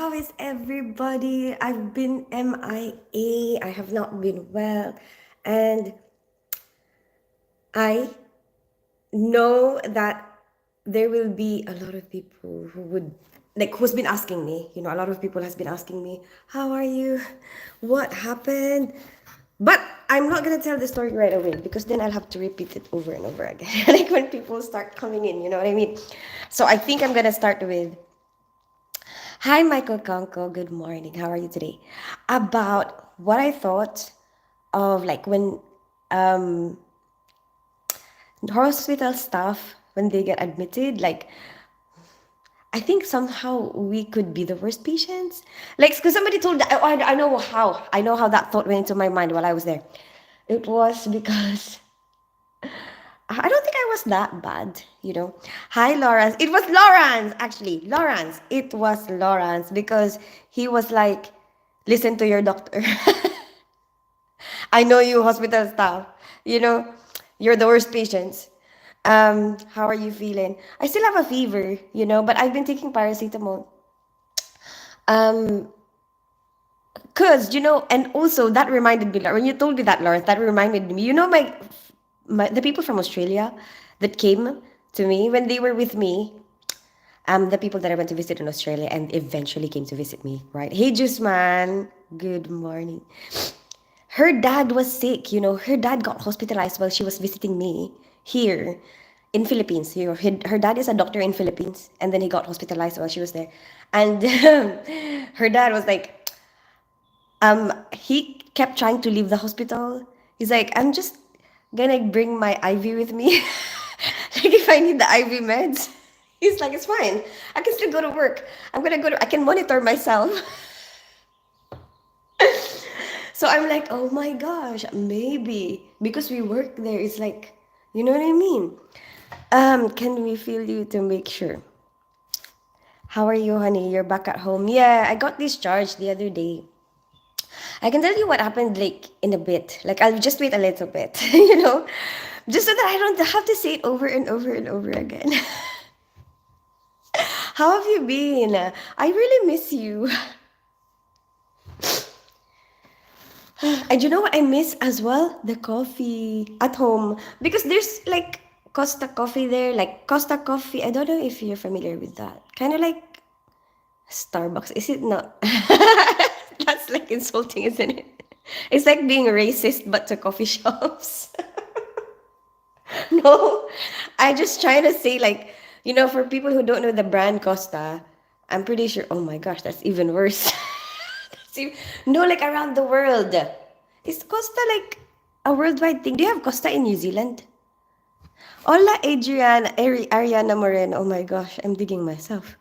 How is everybody? I've been MIA. I have not been well. And I know that there will be a lot of people who would, like, who's been asking me. A lot of people has been asking me, how are you? What happened? But I'm not going to tell the story right away because then I'll have to repeat it over and over again. Like when people start coming in, you know what I mean? So I think I'm going to start with, hi, Michael Conco. Good morning. How are you today? About what I thought of like when hospital staff when they get admitted, like I think somehow we could be the worst patients. Like, because somebody told, I know how that thought went into my mind while I was there. It was because I don't think I was that bad. Hi, Lawrence. It was Lawrence, actually. Lawrence. It was Lawrence because he was like, listen to your doctor. I know you, hospital staff. You know, you're the worst patients. How are you feeling? I still have a fever, but I've been taking paracetamol. Um, and also that reminded me, when you told me that, Lawrence, that reminded me, my the people from Australia that came to me when they were with me, the people that I went to visit in Australia and eventually came to visit me, right? Hey, Juice Man, good morning. Her dad was sick. Her dad got hospitalized while she was visiting me here in Philippines. Her dad is a doctor in Philippines, and then he got hospitalized while she was there. And her dad was like, he kept trying to leave the hospital. He's like, I'm just gonna bring my IV with me. Like if I need the IV meds. He's like, it's fine. I can still go to work. I can monitor myself. So I'm like, oh my gosh, maybe because we work there, it's like, you know what I mean? Can we feel you to make sure? How are you, honey? You're back at home. Yeah, I got discharged the other day. I can tell you what happened like in a bit. Like I'll just wait a little bit, just so that I don't have to say it over and over and over again. How have you been? I really miss you. And you know what I miss as well? The coffee at home. Because there's like Costa Coffee there. Like Costa Coffee. I don't know if you're familiar with that. Kind of like Starbucks. Is it not? That's like insulting, isn't it? It's like being racist, but to coffee shops. No, I just trying to say like, for people who don't know the brand Costa, I'm pretty sure. Oh my gosh, that's even worse. No, like around the world. Is Costa like a worldwide thing? Do you have Costa in New Zealand? Hola, Ariana Moreno. Oh my gosh, I'm digging myself.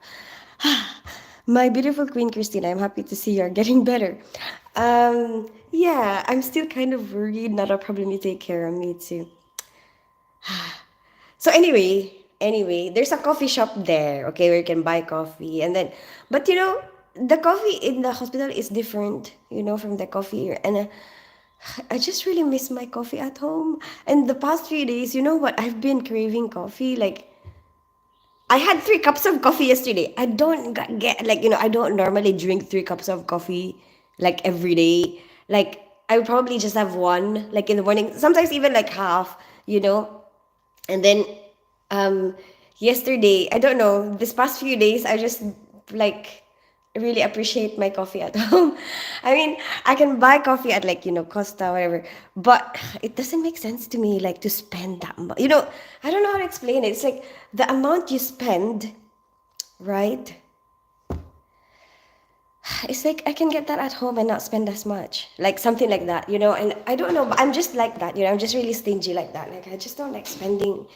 My beautiful Queen Christina, I'm happy to see you're getting better. Yeah, I'm still kind of worried. Not a problem. You take care of me too. So anyway, there's a coffee shop there, okay, where you can buy coffee, and then, but the coffee in the hospital is different, from the coffee here, and I just really miss my coffee at home. And the past few days, you know what? I've been craving coffee. Like I had 3 cups of coffee yesterday. I don't get like I don't normally drink 3 cups of coffee like every day. Like I would probably just have one like in the morning. Sometimes even like half. And then um yesterday, I don't know, this past few days I just like really appreciate my coffee at home. I mean, I can buy coffee at like, Costa, whatever, but it doesn't make sense to me like to spend that much. I don't know how to explain it. It's like the amount you spend, right? It's like I can get that at home and not spend as much. Like something like that, and I don't know, but I'm just like that, I'm just really stingy like that. Like I just don't like spending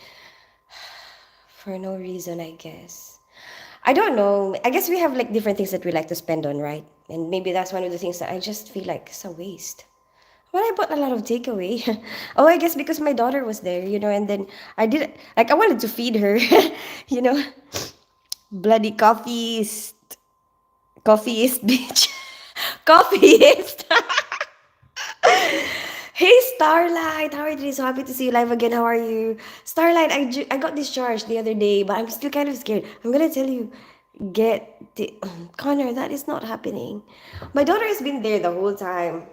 for no reason, I guess. I don't know. I guess we have like different things that we like to spend on, right? And maybe that's one of the things that I just feel like it's a waste. Well, I bought a lot of takeaway. Oh, I guess because my daughter was there, and then I did like I wanted to feed her, you know. Bloody coffeeist bitch. Coffeeist. Hey Starlight, how are you today? So happy to see you live again. How are you? Starlight, I got discharged the other day, but I'm still kind of scared. I'm gonna tell you, get the Connor, that is not happening. My daughter has been there the whole time.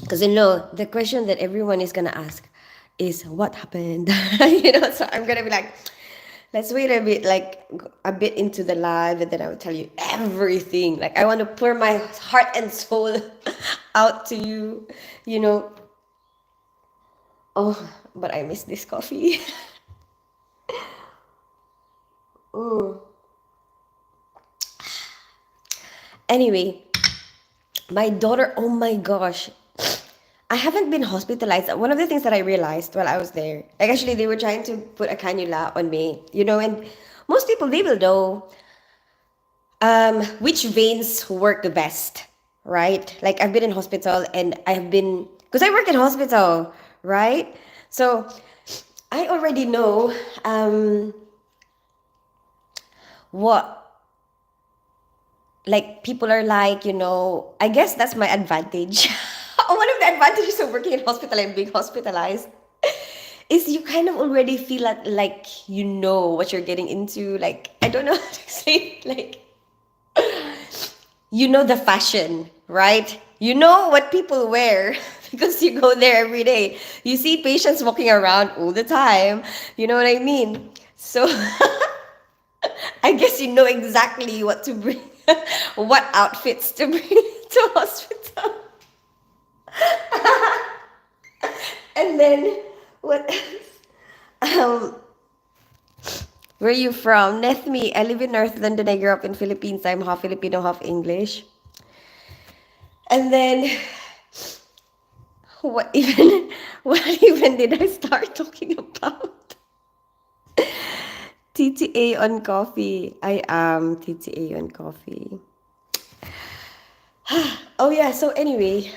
Because the question that everyone is gonna ask is what happened? So I'm gonna be like, let's wait a bit, like a bit into the live, and then I will tell you everything. Like I want to pour my heart and soul out to you, you know. Oh, but I miss this coffee. Mm. Anyway, my daughter, oh my gosh, I haven't been hospitalized. One of the things that I realized while I was there, like actually they were trying to put a cannula on me, and most people they will know which veins work the best, right? Like I've been in hospital and I've been because I work in hospital, right? So I already know what like people are like, I guess that's my advantage. One of the advantages of working in hospital and being hospitalized is you kind of already feel like you know what you're getting into. Like I don't know how to explain. Like the fashion, right? You know what people wear because you go there every day. You see patients walking around all the time. You know what I mean? So I guess you know exactly what to bring, what outfits to bring to hospital. And then what um where are you from? Nethmi. I live in North London. I grew up in Philippines. I'm half Filipino, half English. And then what even what even did I start talking about? TTA on coffee. I am TTA on coffee. Oh yeah, so anyway,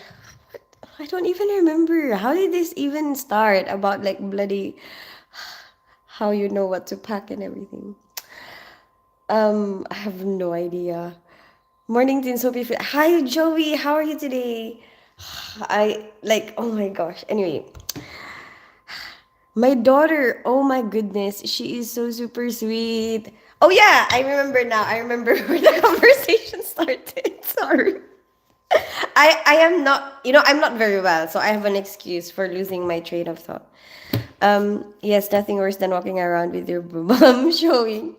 I don't even remember. How did this even start about like bloody how you know what to pack and everything? I have no idea. Morning Tin Sophie. Hi Joey, how are you today? I like oh my gosh. Anyway, my daughter, oh my goodness, she is so super sweet. Oh yeah, I remember now. I remember where the conversation started. Sorry. I am not, I'm not very well, so I have an excuse for losing my train of thought. Yes, nothing worse than walking around with your bum showing.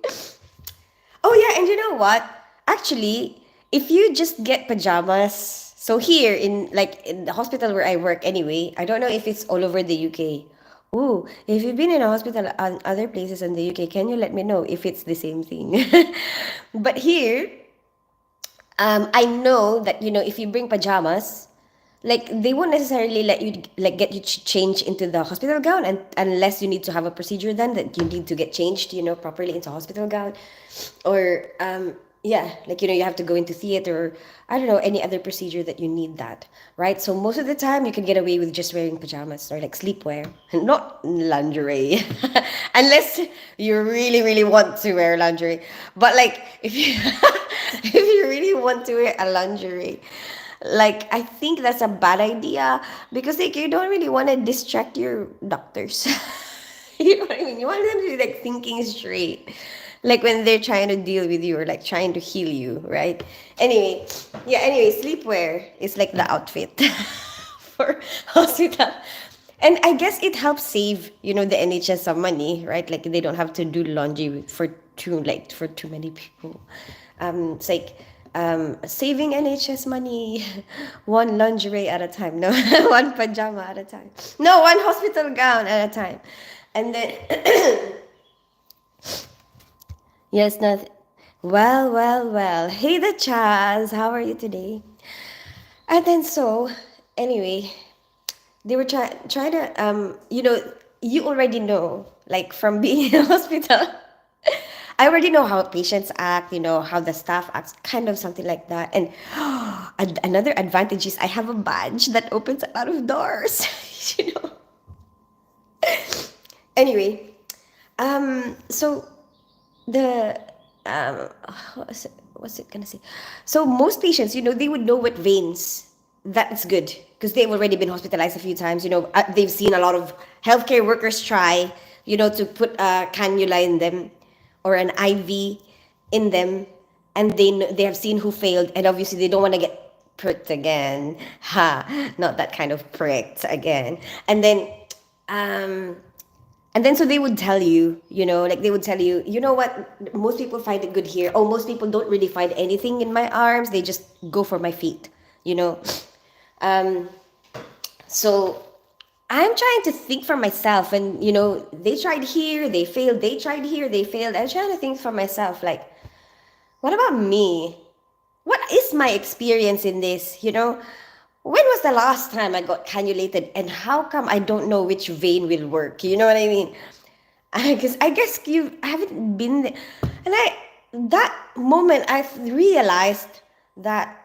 Oh yeah, and you know what? Actually, if you just get pajamas, so here in the hospital where I work anyway, I don't know if it's all over the UK. Ooh, if you've been in a hospital on other places in the UK, can you let me know if it's the same thing? But here, I know that if you bring pajamas, like they won't necessarily let you like get you change into the hospital gown, and unless you need to have a procedure then that you need to get changed, properly into hospital gown, or yeah, like you have to go into theater, or I don't know, any other procedure that you need that, right? So most of the time you can get away with just wearing pajamas or like sleepwear, not lingerie, unless you really really want to wear lingerie. But like if you if you really want to wear a lingerie, like I think that's a bad idea because like you don't really want to distract your doctors. You know what I mean? You want them to be like thinking straight. Like when they're trying to deal with you or like trying to heal you, right? Anyway, yeah, anyway, sleepwear is like the outfit for hospital. And I guess it helps save, the NHS some money, right? Like they don't have to do laundry for too many people. It's like saving NHS money, one lingerie at a time. No, one pajama at a time. No, one hospital gown at a time. And then yes, not well, well, well. Hey the Chaz, how are you today? And then so anyway, they were trying to you already know, like from being in a hospital. I already know how patients act, how the staff acts, kind of something like that. And another advantage is I have a badge that opens a lot of doors. you know. Anyway, so the what's it gonna say? So most patients, they would know what veins. That's good because they've already been hospitalized a few times. They've seen a lot of healthcare workers try to put a cannula in them or an IV in them, and they have seen who failed, and obviously they don't want to get pricked again. Ha, not that kind of pricked again. And then um and then so they would tell you, like they would tell you, you know what, most people find it good here. Oh, most people don't really find anything in my arms. They just go for my feet, you know. Um, so I'm trying to think for myself, and they tried here, they failed. They tried here, they failed. I'm trying to think for myself, like, what about me? What is my experience in this? When was the last time I got cannulated, and how come I don't know which vein will work? You know what I mean? Because I guess you haven't been there. And that moment, I've realized that,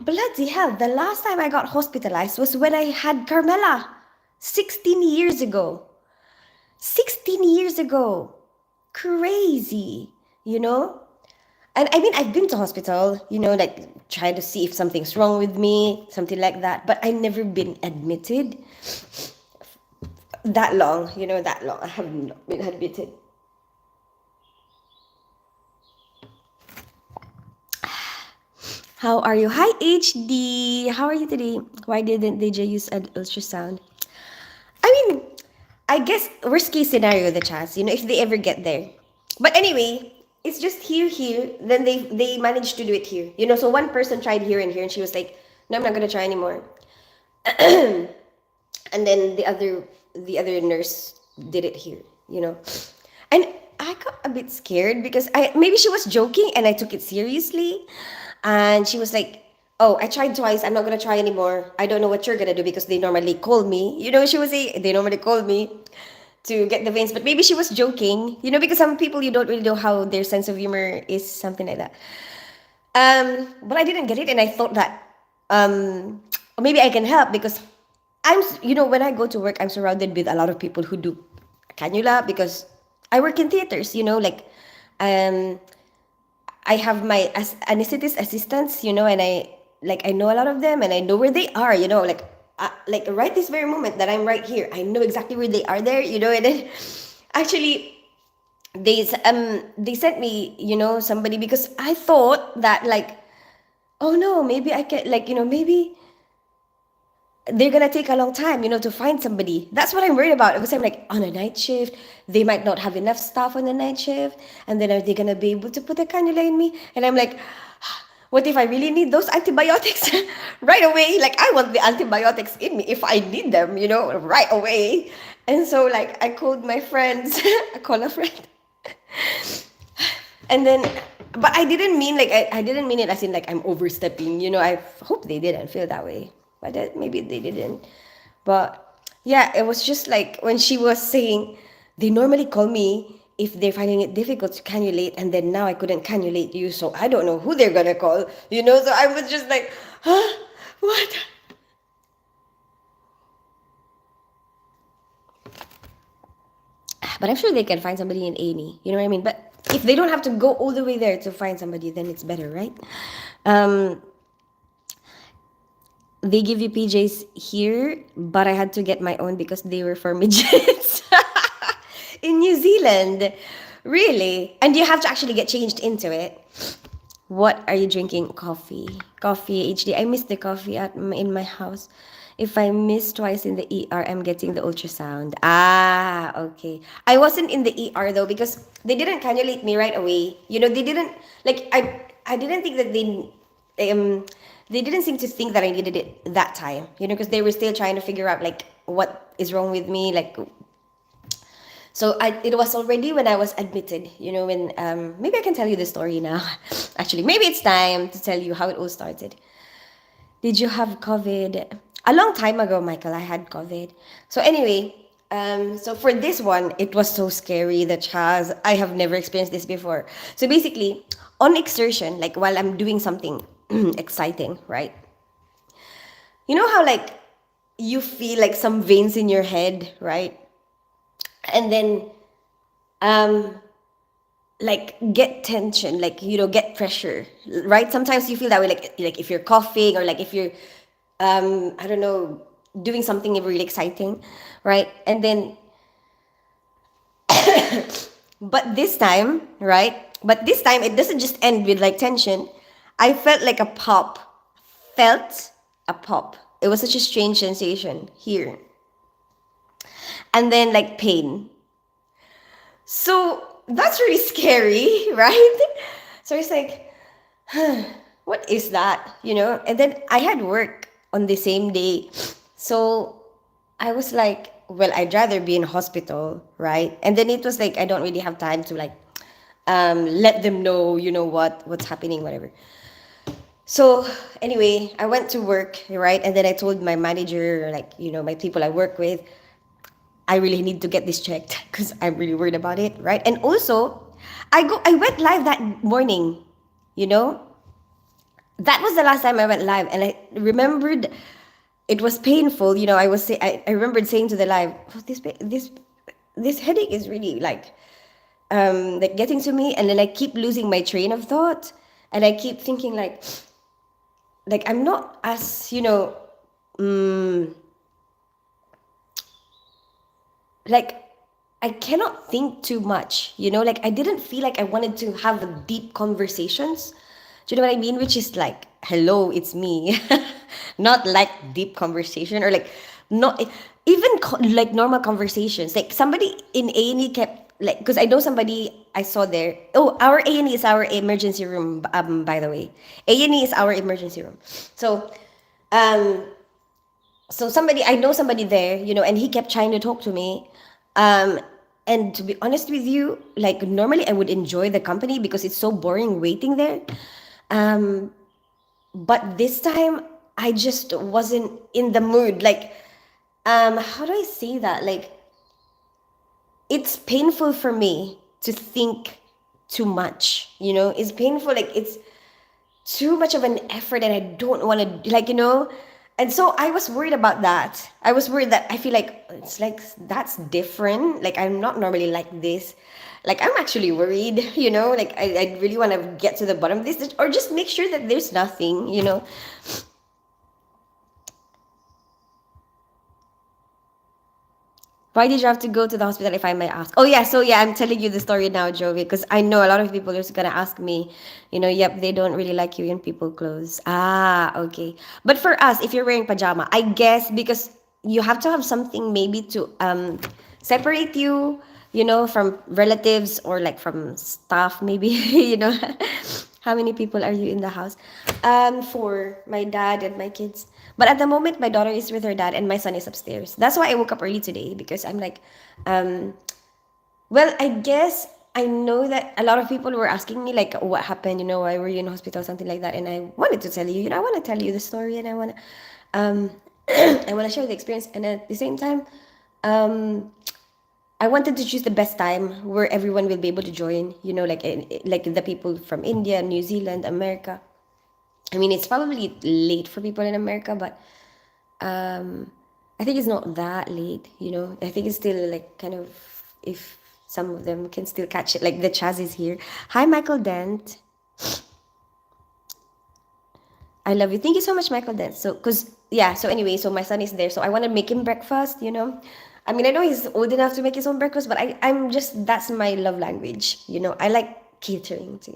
bloody hell, the last time I got hospitalized was when I had Carmela 16 years ago. 16 years ago. Crazy, you know? And I mean, I've been to hospital, like trying to see if something's wrong with me, something like that. But I never been admitted that long, that long. I have not been admitted. How are you? Hi, HD. How are you today? Why didn't they just use an ultrasound? I mean, I guess worst case scenario, the chance, if they ever get there. But anyway, it's just here. Then they managed to do it here. So one person tried here and here, and she was like, "No, I'm not gonna try anymore." And then the other nurse did it here. And I got a bit scared because maybe she was joking and I took it seriously, and she was like, "Oh, I tried twice. I'm not gonna try anymore. I don't know what you're gonna do because they normally call me." She was saying they normally call me to get the veins, but maybe she was joking. Because some people you don't really know how their sense of humor is, something like that. But I didn't get it, and I thought that maybe I can help because when I go to work, I'm surrounded with a lot of people who do cannula because I work in theaters. Like um, I have my anesthetist assistants, and I know a lot of them, and I know where they are. Like right this very moment that I'm right here, I know exactly where they are there. And then actually they sent me somebody because I thought that, like, oh no, maybe I can, like, maybe they're gonna take a long time, to find somebody. That's what I'm worried about. Because I'm like, on a night shift, they might not have enough staff on the night shift, and then are they gonna be able to put a cannula in me? And I'm like, what if I really need those antibiotics right away? Like, I want the antibiotics in me if I need them, right away. And so, like, I called my friends. I call a friend. And then, but I didn't mean, like, I didn't mean it as in, like, I'm overstepping. I hope they didn't feel that way. But maybe they didn't. But yeah, it was just like when she was saying, they normally call me if they're finding it difficult to cannulate, and then now I couldn't cannulate you, so I don't know who they're gonna call. So I was just like, huh? What? But I'm sure they can find somebody in A&E. You know what I mean? But if they don't have to go all the way there to find somebody, then it's better, right? They give you PJs here, but I had to get my own because they were for midgets. In New Zealand. Really? And you have to actually get changed into it. What are you drinking? Coffee. Coffee, HD. I missed the coffee in my house. If I miss twice in the ER, I'm getting the ultrasound. Ah, okay. I wasn't in the ER though because they didn't cannulate me right away. They didn't, like, I didn't think that they didn't seem to think that I needed it that time, because they were still trying to figure out, like, what is wrong with me, like. So it was already when I was admitted, when maybe I can tell you the story now. Actually, maybe it's time to tell you how it all started. Did you have COVID? A long time ago, Michael, I had COVID. So anyway, so for this one, it was so scary. The chas, I have never experienced this before. So basically, on exertion, like while I'm doing something exciting, right? You know how, like, you feel like some veins in your head, right? And then like get tension, like, get pressure, right? Sometimes you feel that way, like if you're coughing, or like if you're I don't know, doing something really exciting, right? And then But this time, right? But this time it doesn't just end with like tension. I felt like a pop. Felt a pop. It was such a strange sensation here. And then like pain. So that's really scary, right? So it's like, what is that? And then I had work on the same day. So I was like, well, I'd rather be in hospital, right? And then it was like I don't really have time to like let them know, what's happening, whatever. So anyway, I went to work, right? And then I told my manager, like, my people I work with, I really need to get this checked because I'm really worried about it, right? And also, I went live that morning, you know? That was the last time I went live, and I remembered it was painful. I remembered saying to the live, oh, this headache is really like getting to me, and then I keep losing my train of thought, and I keep thinking like I'm not as like I cannot think too much, like I didn't feel like I wanted to have deep conversations. Do you know what I mean? Which is like, hello, it's me. Not like deep conversation or like not even like normal conversations. Like somebody in A&E kept like, because I know somebody I saw there. Oh, our A&E is our emergency room, by the way. A&E is our emergency room. So um so somebody I know somebody there, and he kept trying to talk to me. um and to be honest with you, like normally I would enjoy the company because it's so boring waiting there. um but this time I just wasn't in the mood. Like, how do I say that? Like, it's painful for me to think too much, it's painful, like it's too much of an effort and I don't want to, and so I was worried about that. I was worried that I feel like it's like that's different. Like I'm not normally like this. Like I'm actually worried, like I really want to get to the bottom of this, or just make sure that there's nothing. Why did you have to go to the hospital, if I may ask? Oh yeah, so yeah, I'm telling you the story now, Jovi, because I know a lot of people are just gonna ask me, yep, they don't really like you in people clothes. Ah, okay. But for us, if you're wearing pajama, I guess because you have to have something maybe to separate you, from relatives or like from staff, maybe, How many people are you in the house? For my dad and my kids. But at the moment, my daughter is with her dad and my son is upstairs. That's why I woke up early today because I'm like, um, well, I guess I know that a lot of people were asking me like, what happened? Why were you in hospital, something like that. And I wanted to tell you, I want to tell you the story, and I want to, um, I want to share the experience. And at the same time, um, I wanted to choose the best time where everyone will be able to join. Like the people from India, New Zealand, America. I mean, it's probably late for people in America, but um, I think it's not that late. I think it's still like kind of, if some of them can still catch it. Like the Chaz is here. Hi, Michael Dent. I love you. Thank you so much, Michael Dent. So, cause yeah. So anyway, so my son is there. So I want to make him breakfast. I mean, I know he's old enough to make his own breakfast, but I'm just, that's my love language. I like catering to,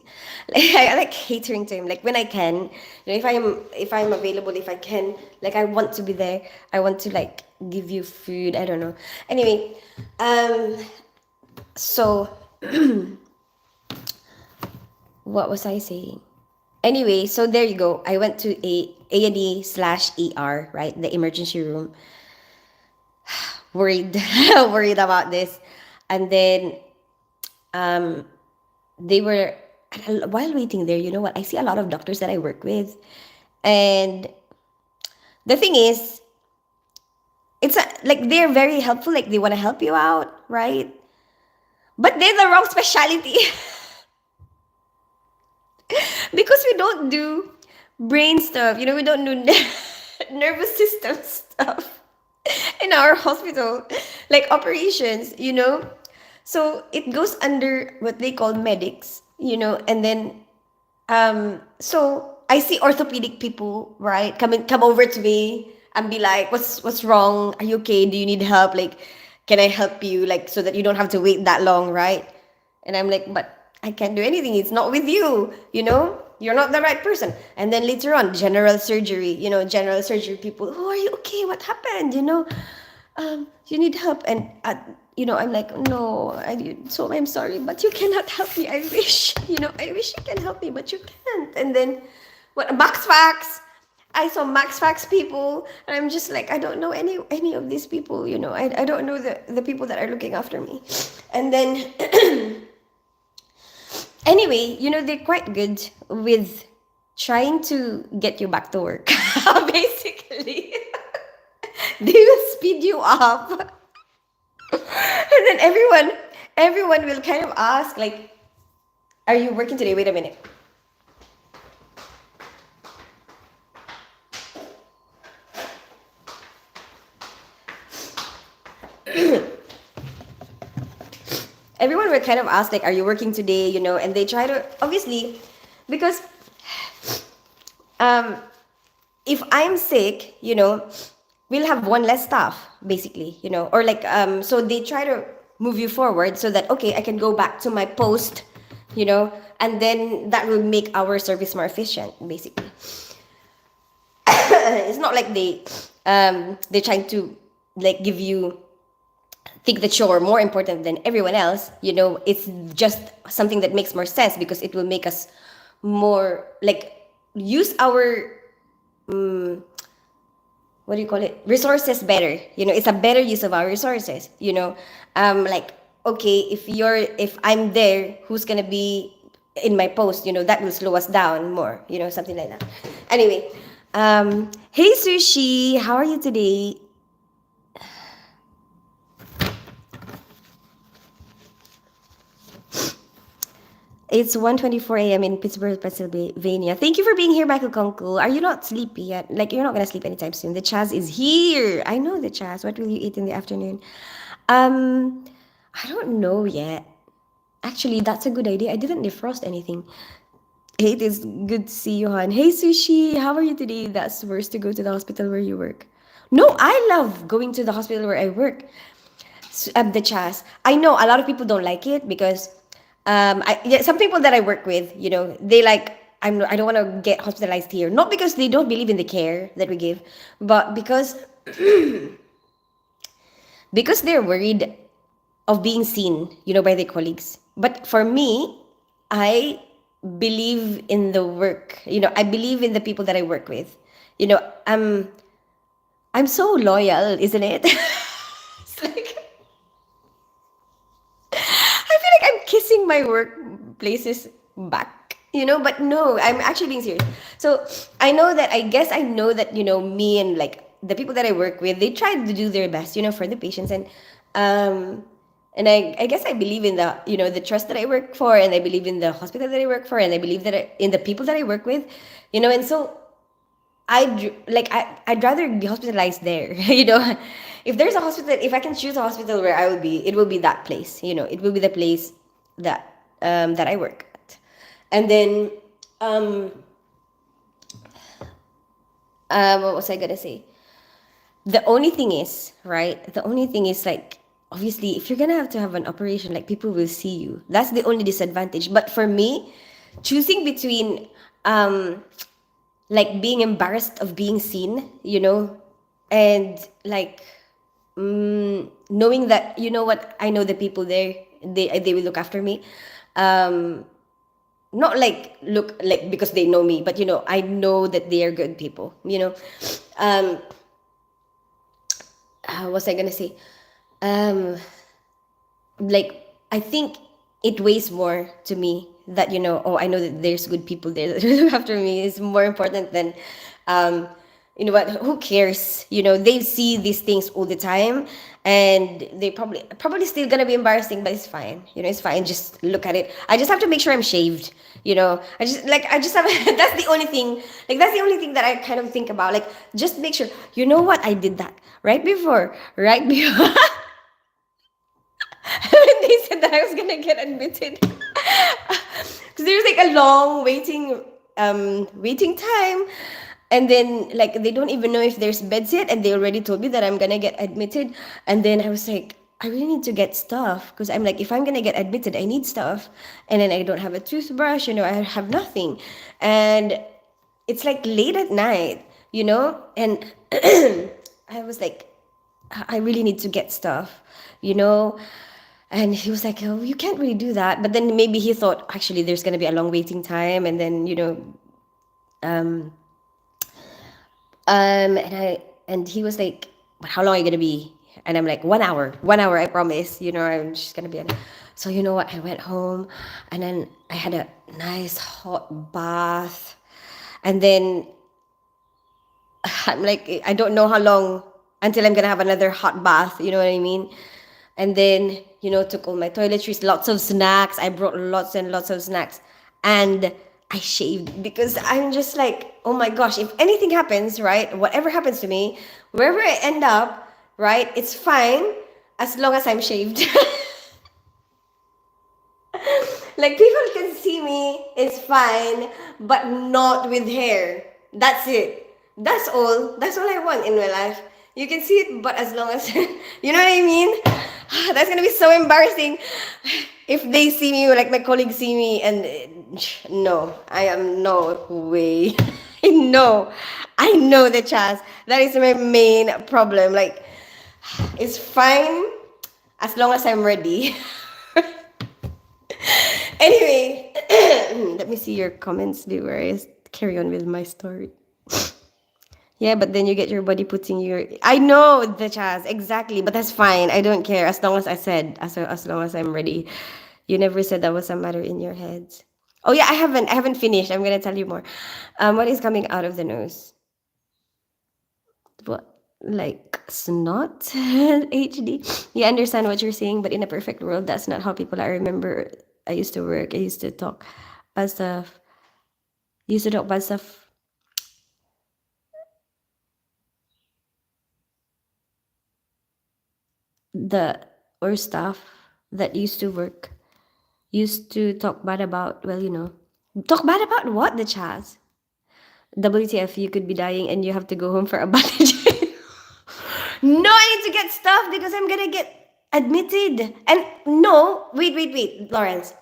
like I like catering to him. Like when I can, if I'm available, if I can, like I want to be there. I want to like give you food. I don't know. Anyway, so what was I saying? Anyway, so there you go. I went to A&E slash ER, right? The emergency room. Worried, worried about this. And then um, they were, while waiting there, you know what? I see a lot of doctors that I work with. And the thing is, like they're very helpful. Like they want to help you out, right? But they're the wrong specialty. Because we don't do brain stuff, we don't do nervous system stuff in our hospital, like operations, so it goes under what they call medics, and then so I see orthopedic people, right, come over to me and be like, what's wrong, are you okay, do you need help, like can I help you, like, so that you don't have to wait that long, right? And I'm like, but I can't do anything. It's not with you, you know? You're not the right person. And then later on, general surgery, general surgery people, oh, are you okay? What happened? You need help. And, I'm like, no, so I'm sorry, but you cannot help me. I wish, I wish you can help me, but you can't. And then, what, Max Fax? I saw Max Fax people, and I'm just like, I don't know any of these people, I don't know the people that are looking after me. And then anyway, they're quite good with trying to get you back to work. Basically, they will speed you up, and then everyone will kind of ask like, "Are you working today? Wait a minute." Everyone will kind of ask like, "Are you working today?" And they try to, obviously, because um if I'm sick, we'll have one less staff, basically, or like, so they try to move you forward so that, okay, I can go back to my post, and then that will make our service more efficient, basically. It's not like they're trying to like give you think that you're more important than everyone else. It's just something that makes more sense because it will make us more like use our what do you call it, resources better. It's a better use of our resources. Like, okay, if I'm there, who's gonna be in my post? That will slow us down more, something like that. Anyway, hey Sushi, how are you today? It's 1:24 a.m. in Pittsburgh, Pennsylvania. Thank you for being here, Michael Kunkel. Are you not sleepy yet? Like, you're not gonna sleep anytime soon. The Chaz is here. I know the Chaz. What will you eat in the afternoon? Um, I don't know yet. Actually, that's a good idea. I didn't defrost anything. Hey, it is good to see you, Han. Hey, Sushi, how are you today? That's worse to go to the hospital where you work. No, I love going to the hospital where I work. The Chaz. I know a lot of people don't like it because some people that I work with, they like, I don't want to get hospitalized here. Not because they don't believe in the care that we give, but because they're worried of being seen, by their colleagues. But for me, I believe in the work. I believe in the people that I work with. You know, I'm I'm so loyal, isn't it? It's like I feel like I'm kissing my workplaces back, but no, I'm actually being serious. So I guess I know that, me and like the people that I work with, they try to do their best, for the patients. Um, and I guess I believe in the trust that I work for, and I believe in the hospital that I work for, and I believe in the people that I work with, and so I'd rather be hospitalized there. If there's a hospital, if I can choose a hospital where I will be, it will be that place. It will be the place that I work at. And then um what was I gonna say? The only thing is, right? The only thing is, like, obviously, if you're gonna have to have an operation, like, people will see you. That's the only disadvantage. But for me, choosing between like being embarrassed of being seen, and like knowing that, what, I know the people there, they will look after me. Um not like look like because they know me, but I know that they are good people. Um what was I gonna say? Um like, I think it weighs more to me that, oh, I know that there's good people there that will look after me, is more important than um what, who cares? They see these things all the time, and they probably still gonna be embarrassing, but it's fine. It's fine. Just look at it. I just have to make sure I'm shaved. I just have that's the only thing. Like, that's the only thing that I kind of think about. Like, just make sure. You know what? I did that right before when they said that I was gonna get admitted. Because there's like a long waiting time, and then, like, they don't even know if there's beds yet, and they already told me that I'm gonna get admitted. And then I was like, I really need to get stuff because I'm like, if I'm gonna get admitted, I need stuff, and then I don't have a toothbrush. I have nothing, and it's like late at night, and I was like, I really need to get stuff, you know. And he was like, "Oh, you can't really do that." But then maybe he thought actually there's gonna be a long waiting time, and then um, and he was like, "But how long are you gonna be?" And I'm like, "1 hour, I promise. I'm just gonna be." So you know what? I went home, and then I had a nice hot bath, and then I'm like, I don't know how long until I'm gonna have another hot bath. You know what I mean? And then took all my toiletries, lots of snacks. I brought lots and lots of snacks, and I shaved because I'm just like, oh my gosh, if anything happens, right, whatever happens to me, wherever I end up, right, it's fine as long as I'm shaved. Like people can see me, it's fine, but not with hair. That's it. That's all. That's all I want in my life. You can see it, but as long as you know what I mean. That's gonna be so embarrassing if they see me, like my colleagues see me, and no, I am no way. I know the chance. That is my main problem. Like, it's fine as long as I'm ready. Anyway, let me see your comments before I carry on with my story. Yeah, but then you get your body putting your. I know the chance exactly, but that's fine. I don't care as long as I said as long as I'm ready. You never said that was a matter in your heads. Oh yeah, I haven't finished. I'm gonna tell you more. What is coming out of the nose? What, like snot? HD. You understand what you're saying, but in a perfect world, that's not how people. I remember I used to work. I used to talk bad stuff. Used to talk bad stuff. The or staff that used to work used to talk bad about. Well, talk bad about what, the Chaz? WTF? You could be dying and you have to go home for a bandage. No, I need to get stuff because I'm gonna get admitted. And no, wait, Lawrence.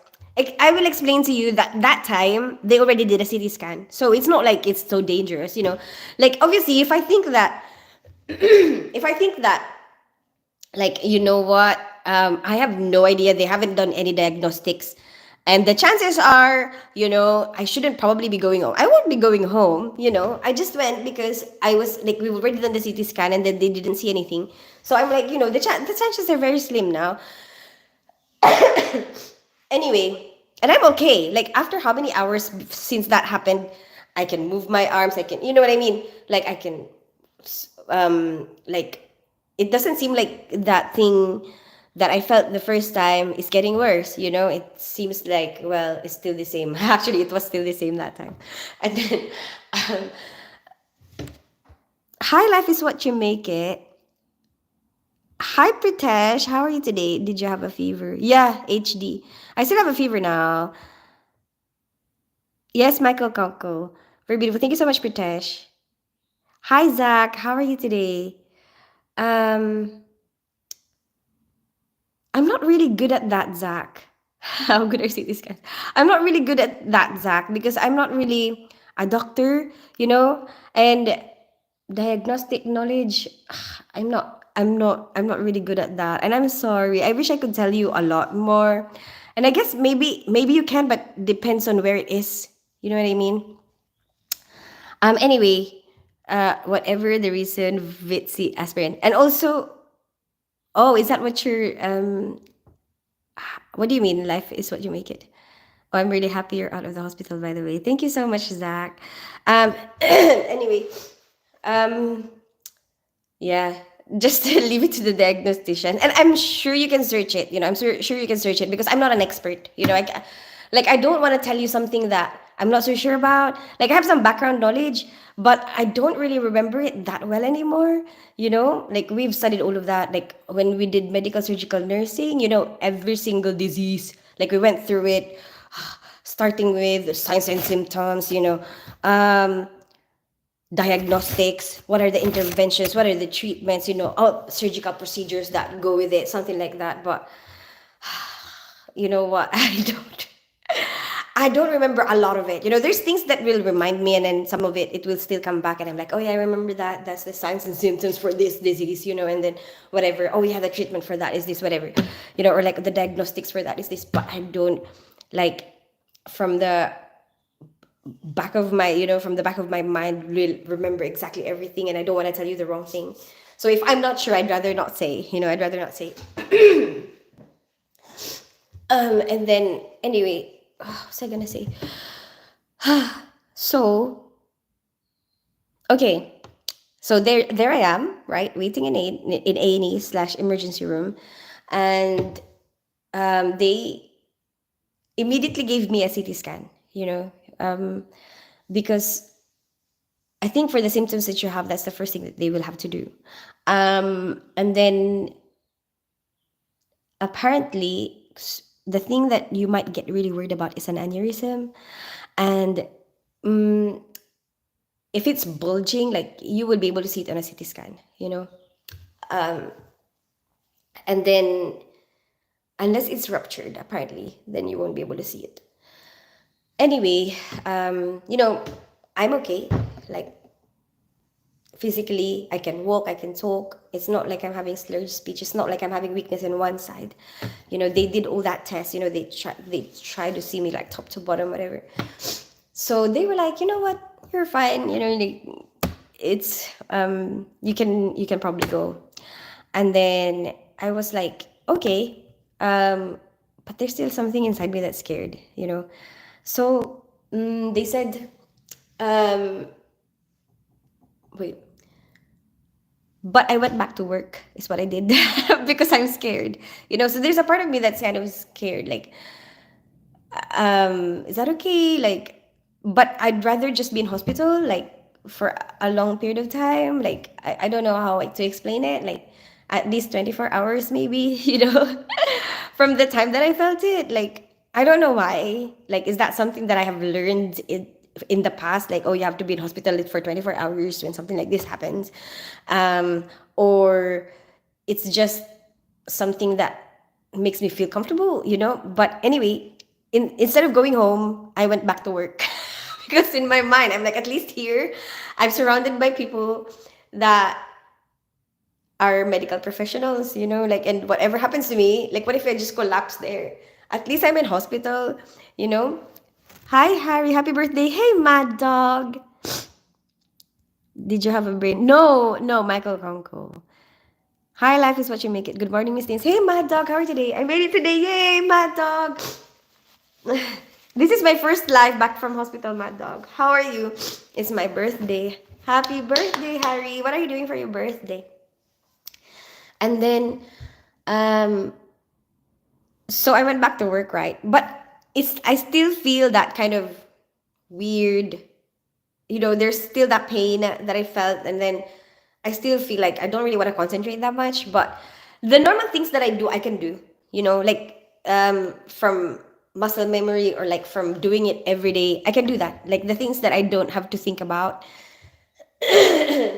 I will explain to you that that time they already did a CT scan, so it's not like it's so dangerous. Like obviously, if I think that, if I think that, like what, I have no idea. They haven't done any diagnostics, and the chances are, I shouldn't probably be going home. I won't be going home. I just went because I was like, we've already done the CT scan, and then they didn't see anything. So I'm like, the chances are very slim now. Anyway, and I'm okay. Like after how many hours since that happened, I can move my arms. I can, you know what I mean? Like I can, like it doesn't seem like that thing that I felt the first time is getting worse. It seems like, well, it's still the same. Actually, it was still the same that time. And then, um, high life is what you make it. Hi, Pritesh. How are you today? Did you have a fever? Yeah, HD. I still have a fever now. Yes, Michael Kanko. Very beautiful. Thank you so much, Pritesh. Hi, Zach. How are you today? Um, I'm not really good at that, Zach. How good I see these guys. I'm not really good at that, Zach, because I'm not really a doctor, and diagnostic knowledge. I'm not really good at that, and I'm sorry. I wish I could tell you a lot more, and I guess maybe you can, but depends on where it is. You know what I mean? Anyway, whatever the reason, Vitsi aspirin, and also, oh, is that what you're what do you mean? Life is what you make it. Oh, I'm really happy you're out of the hospital, by the way. Thank you so much, Zach. Anyway, um, yeah, just leave it to the diagnostician. And I'm sure you can search it. I'm sure you can search it because I'm not an expert. Like, I don't want to tell you something that I'm not so sure about. Like, I have some background knowledge, but I don't really remember it that well anymore. Like, we've studied all of that. Like, when we did medical surgical nursing, every single disease, like, we went through it, starting with the signs and symptoms, um, diagnostics, what are the interventions, what are the treatments, all surgical procedures that go with it, something like that. But you know what? I don't remember a lot of it. There's things that will remind me, and then some of it will still come back, and I'm like, oh yeah, I remember that. That's the signs and symptoms for this disease, and then whatever. Oh yeah, the treatment for that is this, whatever, or like the diagnostics for that is this. But I don't like from the from the back of my mind, will remember exactly everything, and I don't want to tell you the wrong thing. So if I'm not sure, I'd rather not say. I'd rather not say. And then anyway, what was I gonna say? So okay, so there I am, right, waiting in A&E slash emergency room, and they immediately gave me a CT scan. Because I think for the symptoms that you have, that's the first thing that they will have to do. And then apparently, the thing that you might get really worried about is an aneurysm, and if it's bulging, like you would be able to see it on a CT scan, and then unless it's ruptured, apparently, then you won't be able to see it. Anyway, I'm okay. Like physically, I can walk, I can talk. It's not like I'm having slurred speech. It's not like I'm having weakness in one side. They did all that test. They try to see me like top to bottom, whatever. So they were like, you know what, you're fine. It's you can probably go. And then I was like, okay, but there's still something inside me that's scared. So they said, wait, but I went back to work is what I did because I'm scared. So there's a part of me that's kind of scared. Like, is that okay? Like, but I'd rather just be in hospital, like, for a long period of time. Like, I don't know how to explain it. Like, at least 24 hours, maybe, from the time that I felt it. Like, I don't know why. Like, is that something that I have learned in the past? Like, oh, you have to be in hospital for 24 hours when something like this happens. Or it's just something that makes me feel comfortable, But anyway, instead of going home, I went back to work because in my mind, I'm like, at least here, I'm surrounded by people that are medical professionals, like, and whatever happens to me, like, what if I just collapse there? At least I'm in hospital, you know. Hi, Harry. Happy birthday. Hey, Mad Dog. Did you have a brain? No, no, Michael Conco. Hi, life is what you make it. Good morning, Miss Things. Hey, Mad Dog. How are you today? I made it today. Yay, Mad Dog. This is my first live back from hospital, Mad Dog. How are you? It's my birthday. Happy birthday, Harry. What are you doing for your birthday? And then, so I went back to work, right? But I still feel that kind of weird, there's still that pain that I felt. And then I still feel like I don't really want to concentrate that much. But the normal things that I do, I can do, like from muscle memory or like from doing it every day, I can do that. Like the things that I don't have to think about.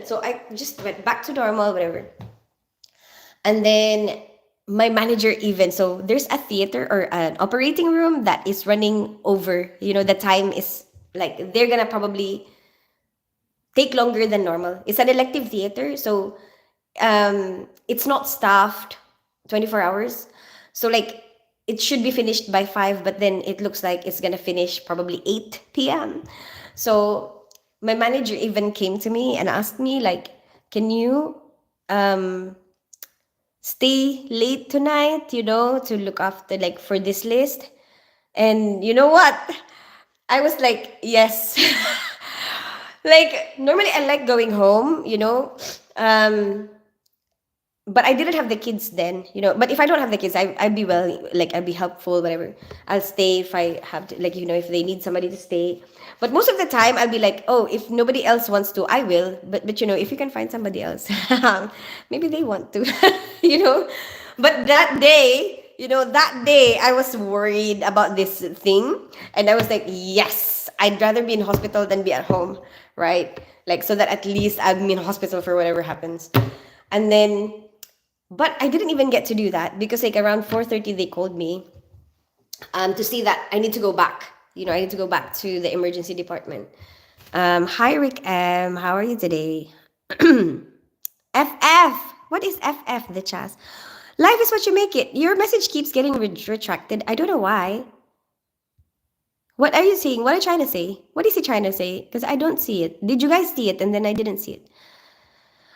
So I just went back to normal, whatever. And then my manager even, so there's a theater or an operating room that is running over, the time is like, they're gonna probably take longer than normal. It's an elective theater, so it's not staffed 24 hours. So like it should be finished by 5, but then it looks like it's gonna finish probably 8 p.m. So my manager even came to me and asked me like, can you stay late tonight, to look after like for this list? And you know what? I was like, yes. Like normally I like going home, but I didn't have the kids then, but if I don't have the kids, I'd be like I'd be helpful, whatever. I'll stay if I have to, like, if they need somebody to stay. But most of the time I'll be like, oh, if nobody else wants to, I will. But if you can find somebody else, maybe they want to, But that day that day I was worried about this thing, and I was like, yes, I'd rather be in hospital than be at home, right? Like, so that at least I'm in hospital for whatever happens. And then, but I didn't even get to do that because like around 4:30 they called me to see that I need to go back. I need to go back to the emergency department. Hi Rick M, how are you today? FF. What is FF, the chas? Life is what you make it. Your message keeps getting retracted. I don't know why. What are you saying? What are you trying to say? What is he trying to say? Because I don't see it. Did you guys see it? And then I didn't see it.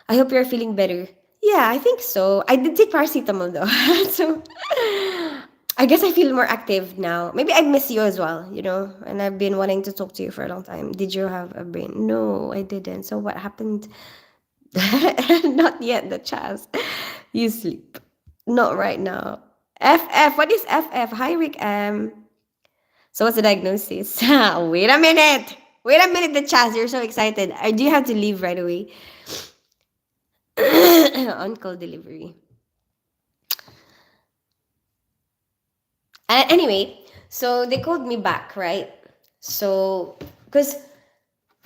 I hope you're feeling better. Yeah, I think so. I did take paracetamol though. So I guess I feel more active now. Maybe I miss you as well. And I've been wanting to talk to you for a long time. Did you have a brain? No, I didn't. So what happened? Not yet, the chance. You sleep. Not right now. FF. What is FF? Hi, Rick M. So what's the diagnosis? Wait a minute. Wait a minute, the chance. You're so excited. Do you have to leave right away? On call delivery. Anyway, so they called me back, right? So, because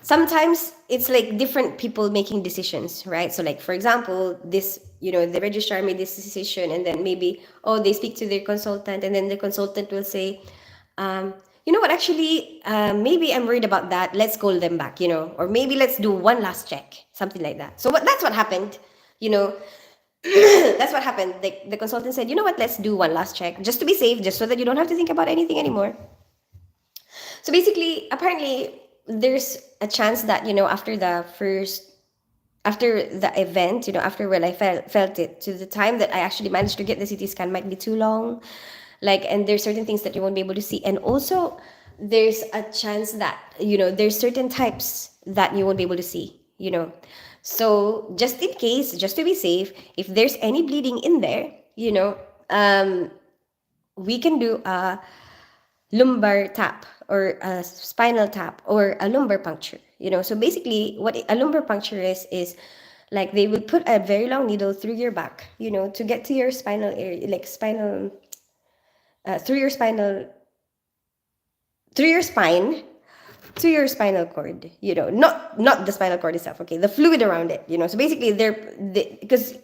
sometimes it's like different people making decisions, right? So, like, for example, the registrar made this decision, and then maybe, oh, they speak to their consultant, and then the consultant will say, you know what, actually, maybe I'm worried about that. Let's call them back, or maybe let's do one last check, something like that. So, that's what happened, you know. That's what happened. The consultant said, you know what, let's do one last check just to be safe, just so that you don't have to think about anything anymore. So basically, apparently, there's a chance that, after the event, after when I felt it, to the time that I actually managed to get the CT scan might be too long. Like, and there's certain things that you won't be able to see. And also, there's a chance that, there's certain types that you won't be able to see. So just in case, just to be safe, if there's any bleeding in there, we can do a lumbar tap or a spinal tap or a lumbar puncture. So basically what a lumbar puncture is like they would put a very long needle through your back, to get to your spinal area, like spinal through your spine to your spinal cord, not the spinal cord itself, okay, the fluid around it. So basically because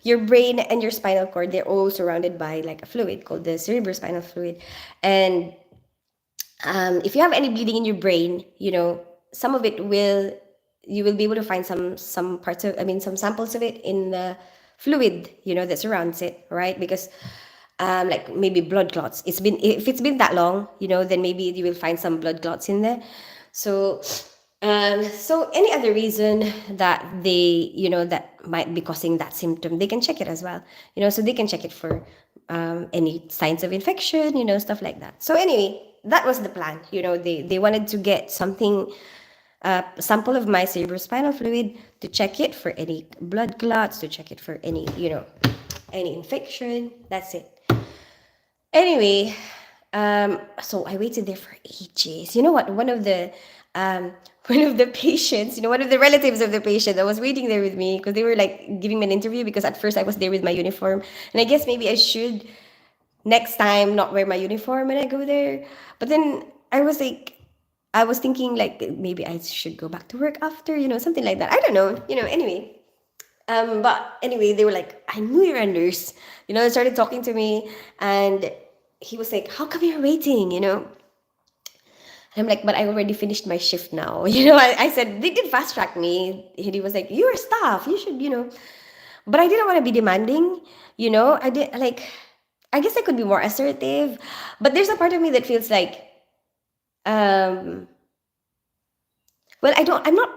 your brain and your spinal cord, they're all surrounded by like a fluid called the cerebrospinal fluid. And if you have any bleeding in your brain, some of it you will be able to find some parts of, I mean, some samples of it in the fluid, that surrounds it, right? Because like maybe blood clots. If it's been that long, then maybe you will find some blood clots in there. So, so any other reason that that might be causing that symptom, they can check it as well. So they can check it for any signs of infection, stuff like that. So anyway, that was the plan. They wanted to get something, a sample of my cerebrospinal fluid to check it for any blood clots, to check it for any, any infection. That's it. Anyway, so I waited there for ages. You know what? One of the one of the patients, one of the relatives of the patient that was waiting there with me, because they were like giving me an interview, because at first I was there with my uniform. And I guess maybe I should next time not wear my uniform when I go there. But then I was thinking like maybe I should go back to work after, something like that. I don't know, anyway. But anyway, they were like, I knew you're a nurse. They started talking to me, and he was like, how come you're waiting? And I'm like, but I already finished my shift now. I said, they did fast track me. He was like, you're a staff. You should. But I didn't want to be demanding. I did like, I guess I could be more assertive. But there's a part of me that feels like, um, well, I'm not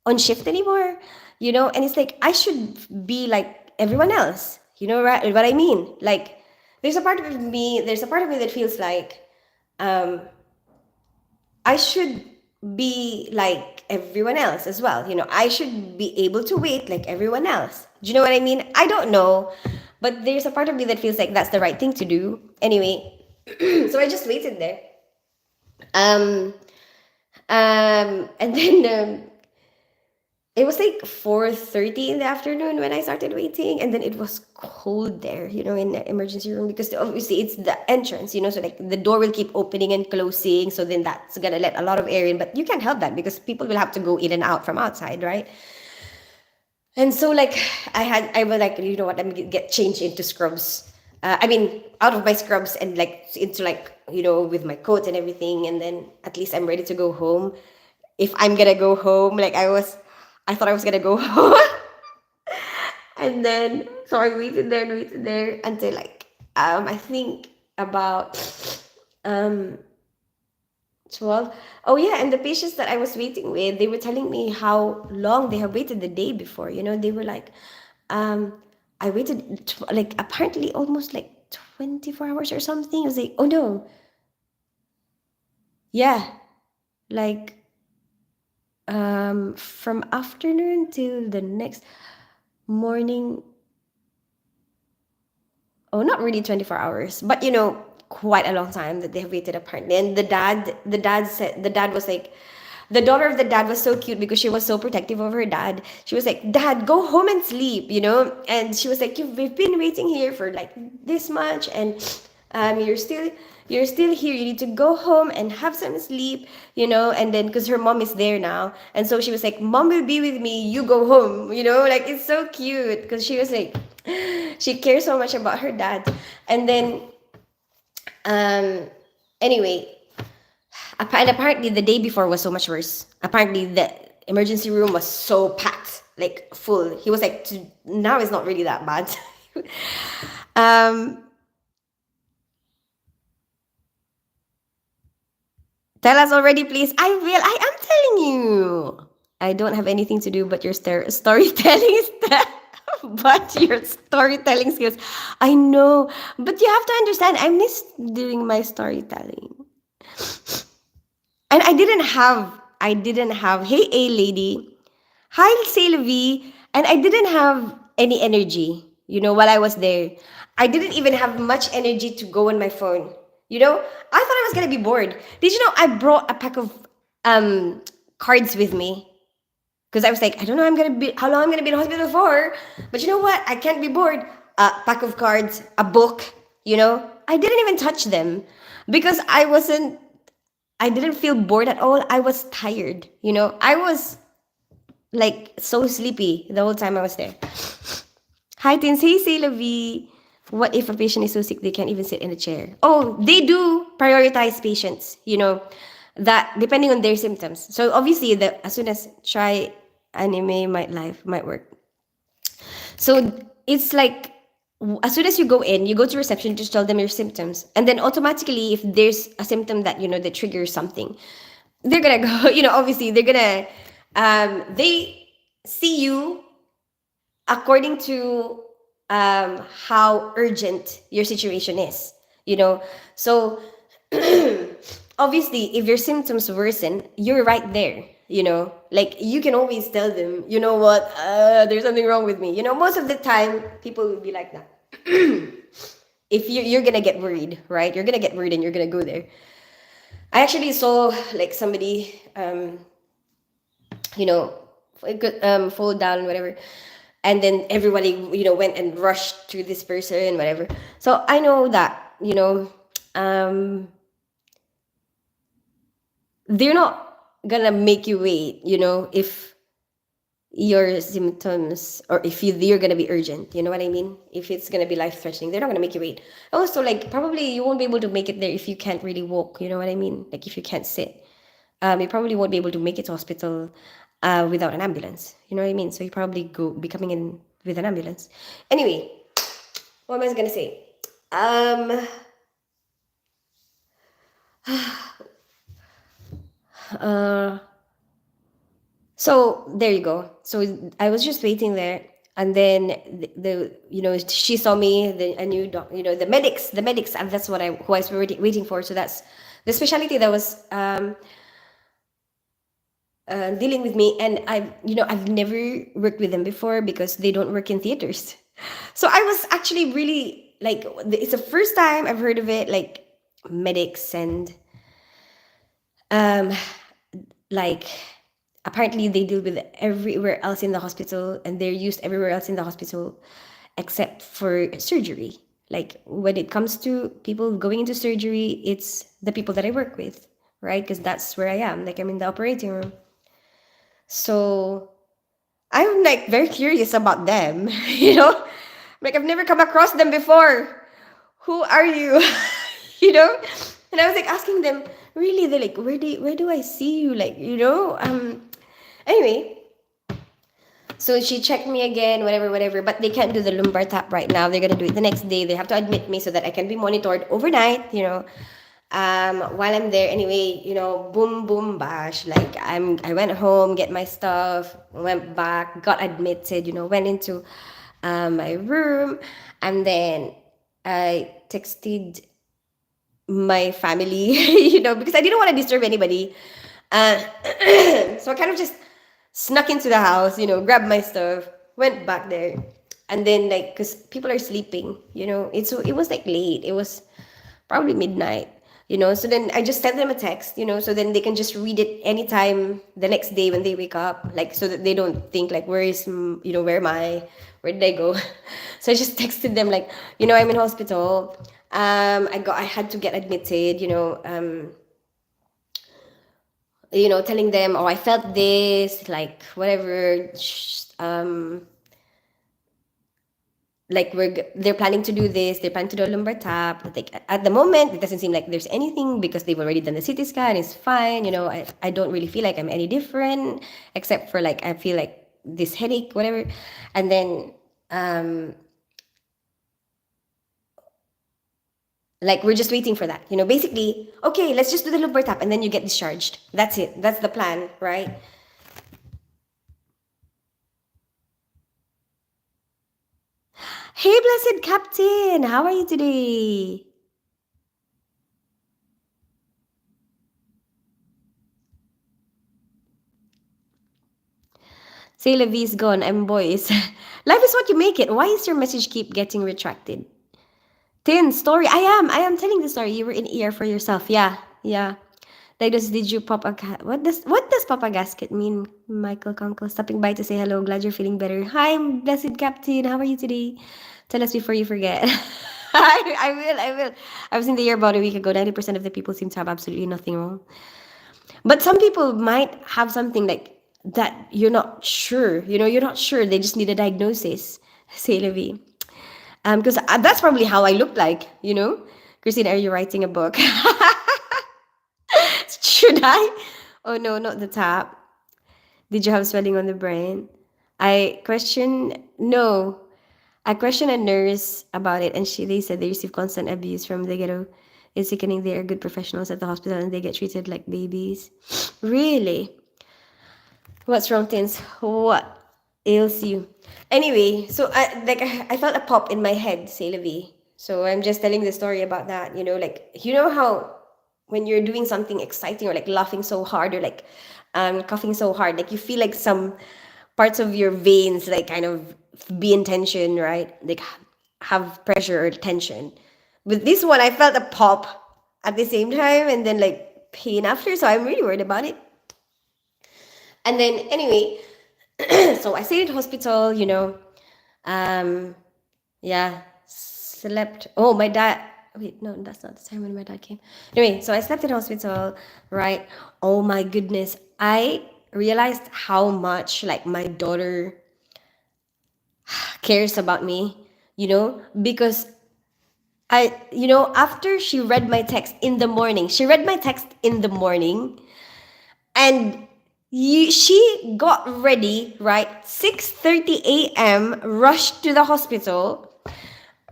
on shift anymore, and it's like I should be like everyone else, right? What I mean? Like, there's a part of me that feels like um I should be like everyone else as well. I should be able to wait like everyone else. Do you know what I mean? I don't know, but there's a part of me that feels like that's the right thing to do. Anyway, so I just waited there. Um, and then it was like 4:30 in the afternoon when I started waiting, and then it was cold there, in the emergency room, because obviously it's the entrance, so like the door will keep opening and closing, so then that's gonna let a lot of air in, but you can't help that because people will have to go in and out from outside, right? And so like I was like, you know what, let me get changed into scrubs. I mean, out of my scrubs and like into like, with my coat and everything, and then at least I'm ready to go home. If I'm gonna go home, like I thought I was gonna go home. And then so I waited there until like I think about um 12. Oh yeah, and the patients that I was waiting with, they were telling me how long they have waited the day before. They were like, um, I waited like apparently almost like 24 hours or something. I was like, oh no, yeah, like from afternoon till the next morning. Oh, not really 24 hours, but quite a long time that they have waited apparently. And the dad was like, the daughter of the dad was so cute because she was so protective of her dad. She was like, Dad, go home and sleep. And she was like, we've been waiting here for like this much, and you're still here. You need to go home and have some sleep. And then because her mom is there now, and so she was like, Mom will be with me. You go home. Like it's so cute because she was like, she cares so much about her dad. And then um anyway, and apparently the day before was so much worse. Apparently the emergency room was so packed, like full. He was like, now it's not really that bad. um Tell us already, please. I will. I am telling you. I don't have anything to do but your storytelling but your storytelling skills. I know, but you have to understand. I miss doing my storytelling, and I didn't have. Hey, a lady. Hi, Sylvie. And I didn't have any energy. While I was there, I didn't even have much energy to go on my phone. I thought I was gonna be bored. Did you know I brought a pack of cards with me because I was like, I don't know, how long I'm gonna be in the hospital for, but you know what? I can't be bored. A pack of cards, a book. I didn't even touch them because I didn't feel bored at all. I was tired. I was like so sleepy the whole time I was there. Hi, Tins. Hey, Sylvie. What if a patient is so sick they can't even sit in a chair? Oh, they do prioritize patients, that depending on their symptoms. So obviously, as soon as try anime might work. So it's like as soon as you go in, you go to reception, just tell them your symptoms, and then automatically, if there's a symptom that that triggers something, they're gonna go. Obviously, they're gonna they see you according to how urgent your situation is. So obviously, if your symptoms worsen, you're right there. Like you can always tell them, you know what, there's something wrong with me. Most of the time, people will be like that. If you're gonna get worried, right? You're gonna get worried and you're gonna go there. I actually saw like somebody, you know, fall down and whatever, and then everybody went and rushed to this person, whatever. So I know that um, they're not gonna make you wait. If your symptoms or if you're gonna be urgent, you know what I mean? If it's gonna be life threatening, they're not gonna make you wait. Also, like probably you won't be able to make it there if you can't really walk. You know what I mean? Like if you can't sit, you probably won't be able to make it to hospital without an ambulance. You know what I mean? So you probably be coming in with an ambulance. Anyway, what am I gonna say? Um, uh, so there you go. So I was just waiting there, and then she saw me. A new the medics, and that's who I was waiting for. So that's the specialty that was dealing with me, and I've never worked with them before because they don't work in theaters. So I was actually really like, it's the first time I've heard of it, like medics and um like apparently they deal with everywhere else in the hospital, and they're used everywhere else in the hospital except for surgery. Like when it comes to people going into surgery, it's the people that I work with, right? Because that's where I am. Like I'm in the operating room. So I'm like very curious about them, you know? Like I've never come across them before. Who are you? you know? And I was like asking them, really, they're like, where do I see you? Like, anyway, so she checked me again, whatever, whatever. But they can't do the lumbar tap right now. They're gonna do it the next day. They have to admit me so that I can be monitored overnight. While I'm there. Anyway, boom, boom, bash. Like I went home, get my stuff, went back, got admitted. Went into my room, and then I texted my family. Because I didn't want to disturb anybody. Uh, so I kind of just snuck into the house, grabbed my stuff, went back there. And then like, cause people are sleeping, it was like late. It was probably midnight, So then I just sent them a text, so then they can just read it anytime the next day when they wake up, like so that they don't think like, where am I? Where did I go? So I just texted them like, I'm in hospital. I had to get admitted, telling them, oh, I felt this, like whatever, like they're planning to do this, they're planning to do a lumbar tap. Like at the moment, it doesn't seem like there's anything because they've already done the CT scan. It's fine, I don't really feel like I'm any different, except for like I feel like this headache, whatever. And then like we're just waiting for that, basically. Okay, let's just do the lumbar tap and then you get discharged. That's it. That's the plan, right? Hey, blessed captain, how are you today? Say La V's gone, I'm boys. Life is what you make it. Why is your message keep getting retracted? Tin story. I am telling the story. You were in ER for yourself. Yeah, yeah. Like this, did you pop a what does Papa Gasket mean? Michael Conkle stopping by to say hello. Glad you're feeling better. Hi, blessed captain. How are you today? Tell us before you forget. I will. I will. I was in the ER about a week ago. 90% of the people seem to have absolutely nothing wrong. But some people might have something like that you're not sure. You're not sure. They just need a diagnosis. Say Levi. Because that's probably how I look like. Christine, are you writing a book? Should I? Oh no, not the tap. Did you have swelling on the brain? I question no. I questioned a nurse about it, and they said they receive constant abuse from the ghetto. It's sickening. They are good professionals at the hospital, and they get treated like babies. Really? What's wrong, Tins? What ails you? Anyway, so I felt a pop in my head, say Levi. So I'm just telling the story about that. Like how when you're doing something exciting or like laughing so hard or like coughing so hard, like you feel like some parts of your veins like kind of be in tension, right? Like have pressure or tension. With this one, I felt a pop at the same time and then like pain after. So I'm really worried about it. And then anyway, so I stayed in hospital, um, yeah, slept. Oh, my dad. Wait, no, that's not the time when my dad came. Anyway, so I slept in hospital, right? Oh my goodness. I realized how much like my daughter cares about me, because after she read my text in the morning, and she got ready, right? 6:30 a.m., rushed to the hospital,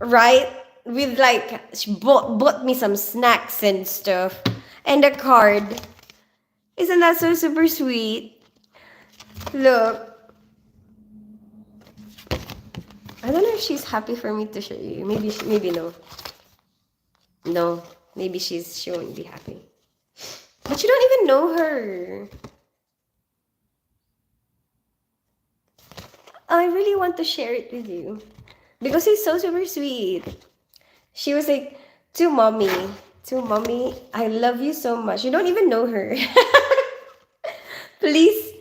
right? With like, she bought me some snacks and stuff and a card. Isn't that so super sweet? Look. I don't know if she's happy for me to show you. Maybe no. No, maybe she won't be happy. But you don't even know her. I really want to share it with you because he's so super sweet. She was like, to mommy, I love you so much. You don't even know her. Please,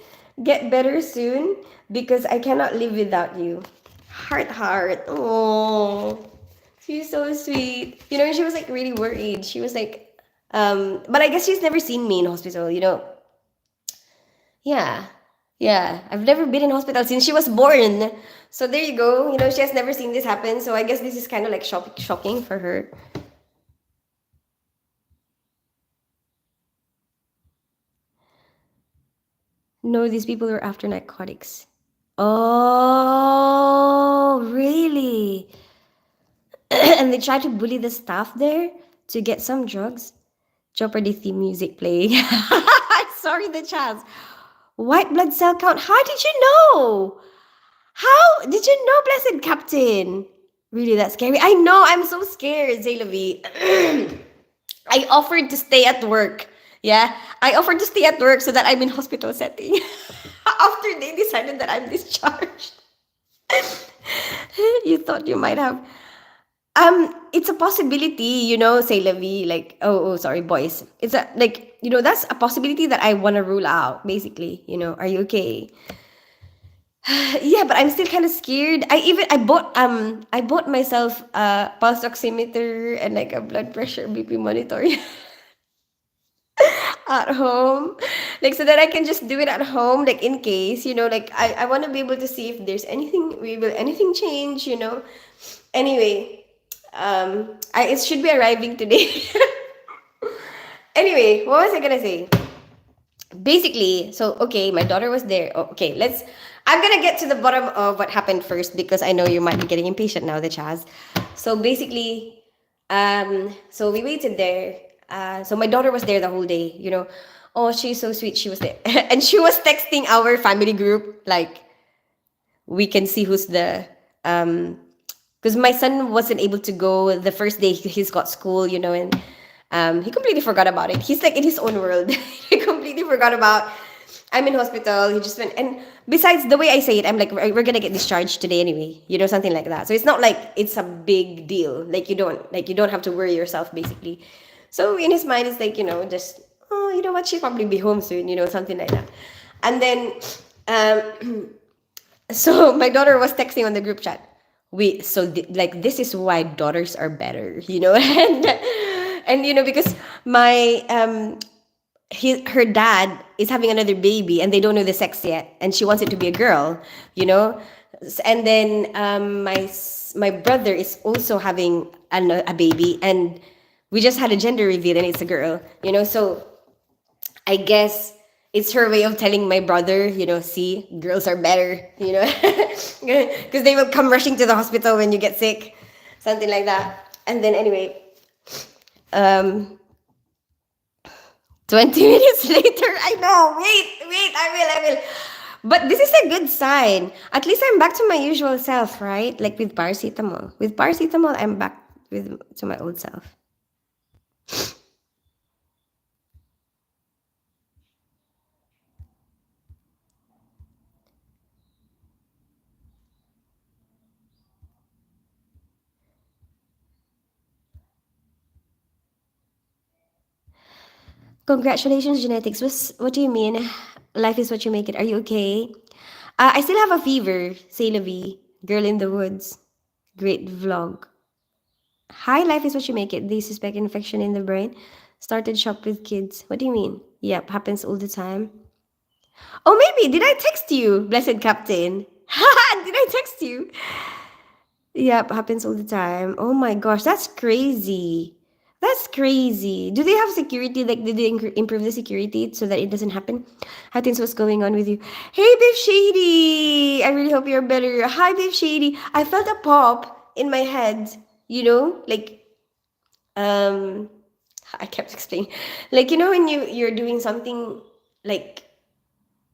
Get better soon because I cannot live without you. Heart, heart. Oh, she's so sweet. She was like really worried. She was like, but I guess she's never seen me in hospital. Yeah. Yeah. I've never been in hospital since she was born. So there you go. She has never seen this happen. So I guess this is kind of like shocking for her. No, these people were after narcotics. Oh, really? And they tried to bully the staff there to get some drugs. Jeopardy theme music playing. Sorry, the chance. White blood cell count. How did you know? How did you know, blessed captain? Really, that's scary. I know. I'm so scared, Zaylavi. I offered to stay at work. Yeah, I offered to stay at work so that I'm in hospital setting. After they decided that I'm discharged, you thought you might have. It's a possibility, say Lavi, like, oh, sorry, boys. It's a like, that's a possibility that I want to rule out. Basically, are you okay? Yeah, but I'm still kind of scared. I bought myself a pulse oximeter and like a blood pressure BP monitor at home, like so that I can just do it at home, like in case, like I want to be able to see if there's anything change. Anyway, it should be arriving today. Anyway, what was I gonna say? Basically, so okay, my daughter was there. Oh, okay, I'm gonna get to the bottom of what happened first because I know you might be getting impatient now, the Chaz. So basically, so we waited there. So my daughter was there the whole day. Oh, she's so sweet. She was there, and she was texting our family group like we can see who's the because my son wasn't able to go the first day he's got school, and he completely forgot about it. He's like in his own world. He completely forgot about I'm in hospital. He just went, and besides the way I say it, I'm like we're gonna get discharged today anyway, something like that. So it's not like it's a big deal. Like you don't have to worry yourself basically. So in his mind, it's like just you know what, she'll probably be home soon, something like that. And then so my daughter was texting on the group chat. Like this is why daughters are better, and because my her dad is having another baby and they don't know the sex yet and she wants it to be a girl, and then my brother is also having a baby and we just had a gender reveal and it's a girl, so I guess it's her way of telling my brother, see, girls are better, because they will come rushing to the hospital when you get sick, something like that. And then anyway, um, 20 minutes later, I know, wait, I will. But this is a good sign. At least I'm back to my usual self, right? Like with paracetamol. With paracetamol, I'm back to my old self. Congratulations, genetics. What do you mean? Life is what you make it. Are you okay? I still have a fever. Say Lavi. Girl in the woods. Great vlog. Hi, life is what you make it. They suspect infection in the brain. Started shop with kids. What do you mean? Yep, happens all the time. Oh, maybe. Did I text you, blessed captain? Did I text you? Yep, happens all the time. Oh my gosh, that's crazy. That's crazy. Do they have security? Like, did they improve the security so that it doesn't happen? How things what's going on with you? Hey, Beef Shady. I really hope you're better. Hi, Beef Shady. I felt a pop in my head. Like, um, I kept explaining. Like, when you're doing something like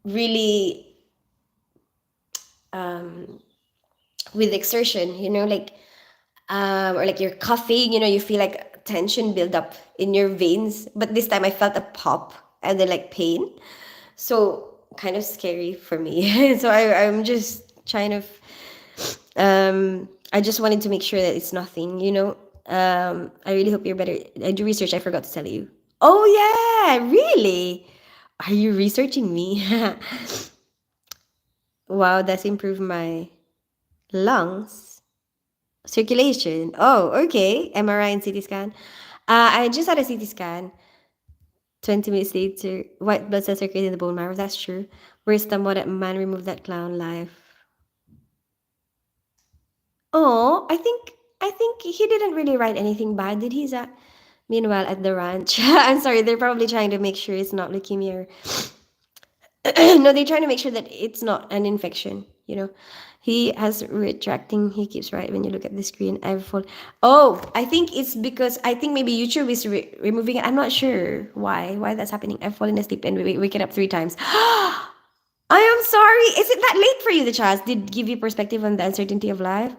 really um with exertion, like or like you're coughing, you feel like tension build up in your veins. But this time I felt a pop and then like pain. So kind of scary for me. So I'm just trying to I just wanted to make sure that it's nothing. I really hope you're better. I do research, I forgot to tell you. Oh yeah, really? Are you researching me? Wow, that's improved my lungs. Circulation. Oh, okay. MRI and CT scan. I just had a CT scan. 20 minutes later, white blood cells circulating in the bone marrow. That's true. Where's the more that man removed that clown life? Oh, I think he didn't really write anything bad, did he, Zach? Meanwhile, at the ranch, I'm sorry, they're probably trying to make sure it's not leukemia. No, they're trying to make sure that it's not an infection. He has retracting. He keeps right when you look at the screen. I've fall. Oh, I think it's because I think maybe YouTube is removing it. I'm not sure why that's happening. I've fallen asleep and waken up 3 times. I am sorry. Is it that late for you? The chance did give you perspective on the uncertainty of life.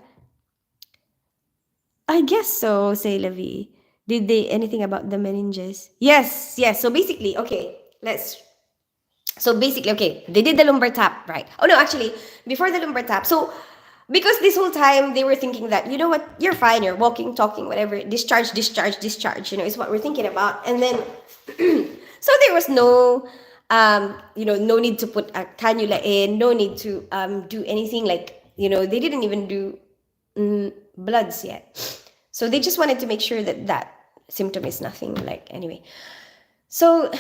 I guess so. Say Levi. Did they anything about the meninges? Yes, yes. So basically, okay. Okay, they did the lumbar tap, right? Oh no, actually, before the lumbar tap. So because this whole time they were thinking that, you know what, you're fine, you're walking, talking, whatever, discharge, discharge, discharge, is what we're thinking about. And then so there was no no need to put a cannula in, no need to do anything like, they didn't even do bloods yet. So they just wanted to make sure that that symptom is nothing like anyway. So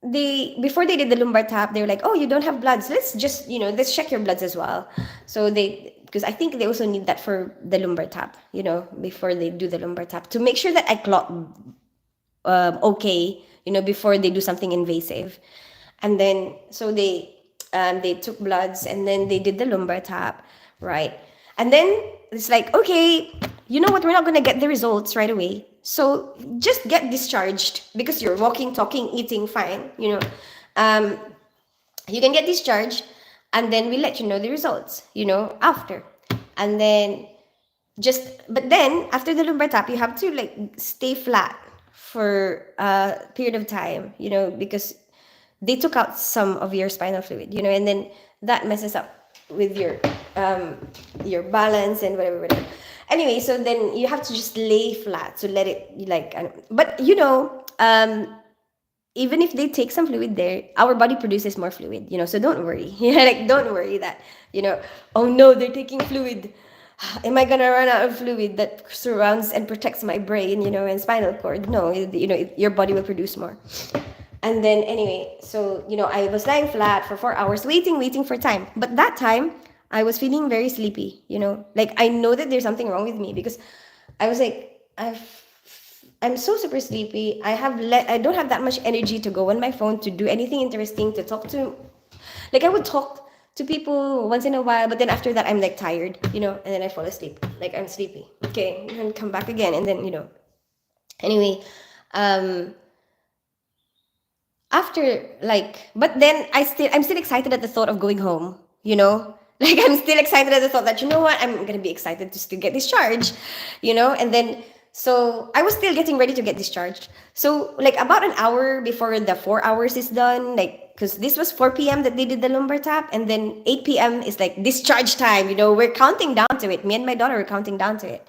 they before they did the lumbar tap, they were like, "Oh, you don't have bloods. Let's just let's check your bloods as well." So because I think they also need that for the lumbar tap, before they do the lumbar tap to make sure that I clot okay, before they do something invasive. And then so they took bloods and then they did the lumbar tap, right? And then it's like, okay, you know what? We're not gonna get the results right away. So just get discharged because you're walking, talking, eating fine. Um, you can get discharged, and then we let you know the results. After, and then but then after the lumbar tap, you have to like stay flat for a period of time. Because they took out some of your spinal fluid, and then that messes up with your balance and whatever. Anyway, so then you have to just lay flat to let it like. But even if they take some fluid there, our body produces more fluid. So don't worry. Like don't worry that oh no, they're taking fluid. Am I gonna run out of fluid that surrounds and protects my brain, and spinal cord? No, your body will produce more. And then anyway, so I was lying flat for 4 hours, waiting for time. But that time, I was feeling very sleepy. Like I know that there's something wrong with me because I was like, I'm so super sleepy. I don't have that much energy to go on my phone to do anything interesting to talk to. Like I would talk to people once in a while, but then after that I'm like tired, and then I fall asleep. Like I'm sleepy. Okay, and come back again, and then anyway, after like but then I'm still excited at the thought of going home. Like I'm still excited at the thought that what, I'm gonna be excited to still get discharged. And then so I was still getting ready to get discharged. So like about an hour before the 4 hours is done, like because this was 4 p.m. that they did the lumbar tap, and then 8 p.m. is like discharge time. We're counting down to it. Me and my daughter were counting down to it.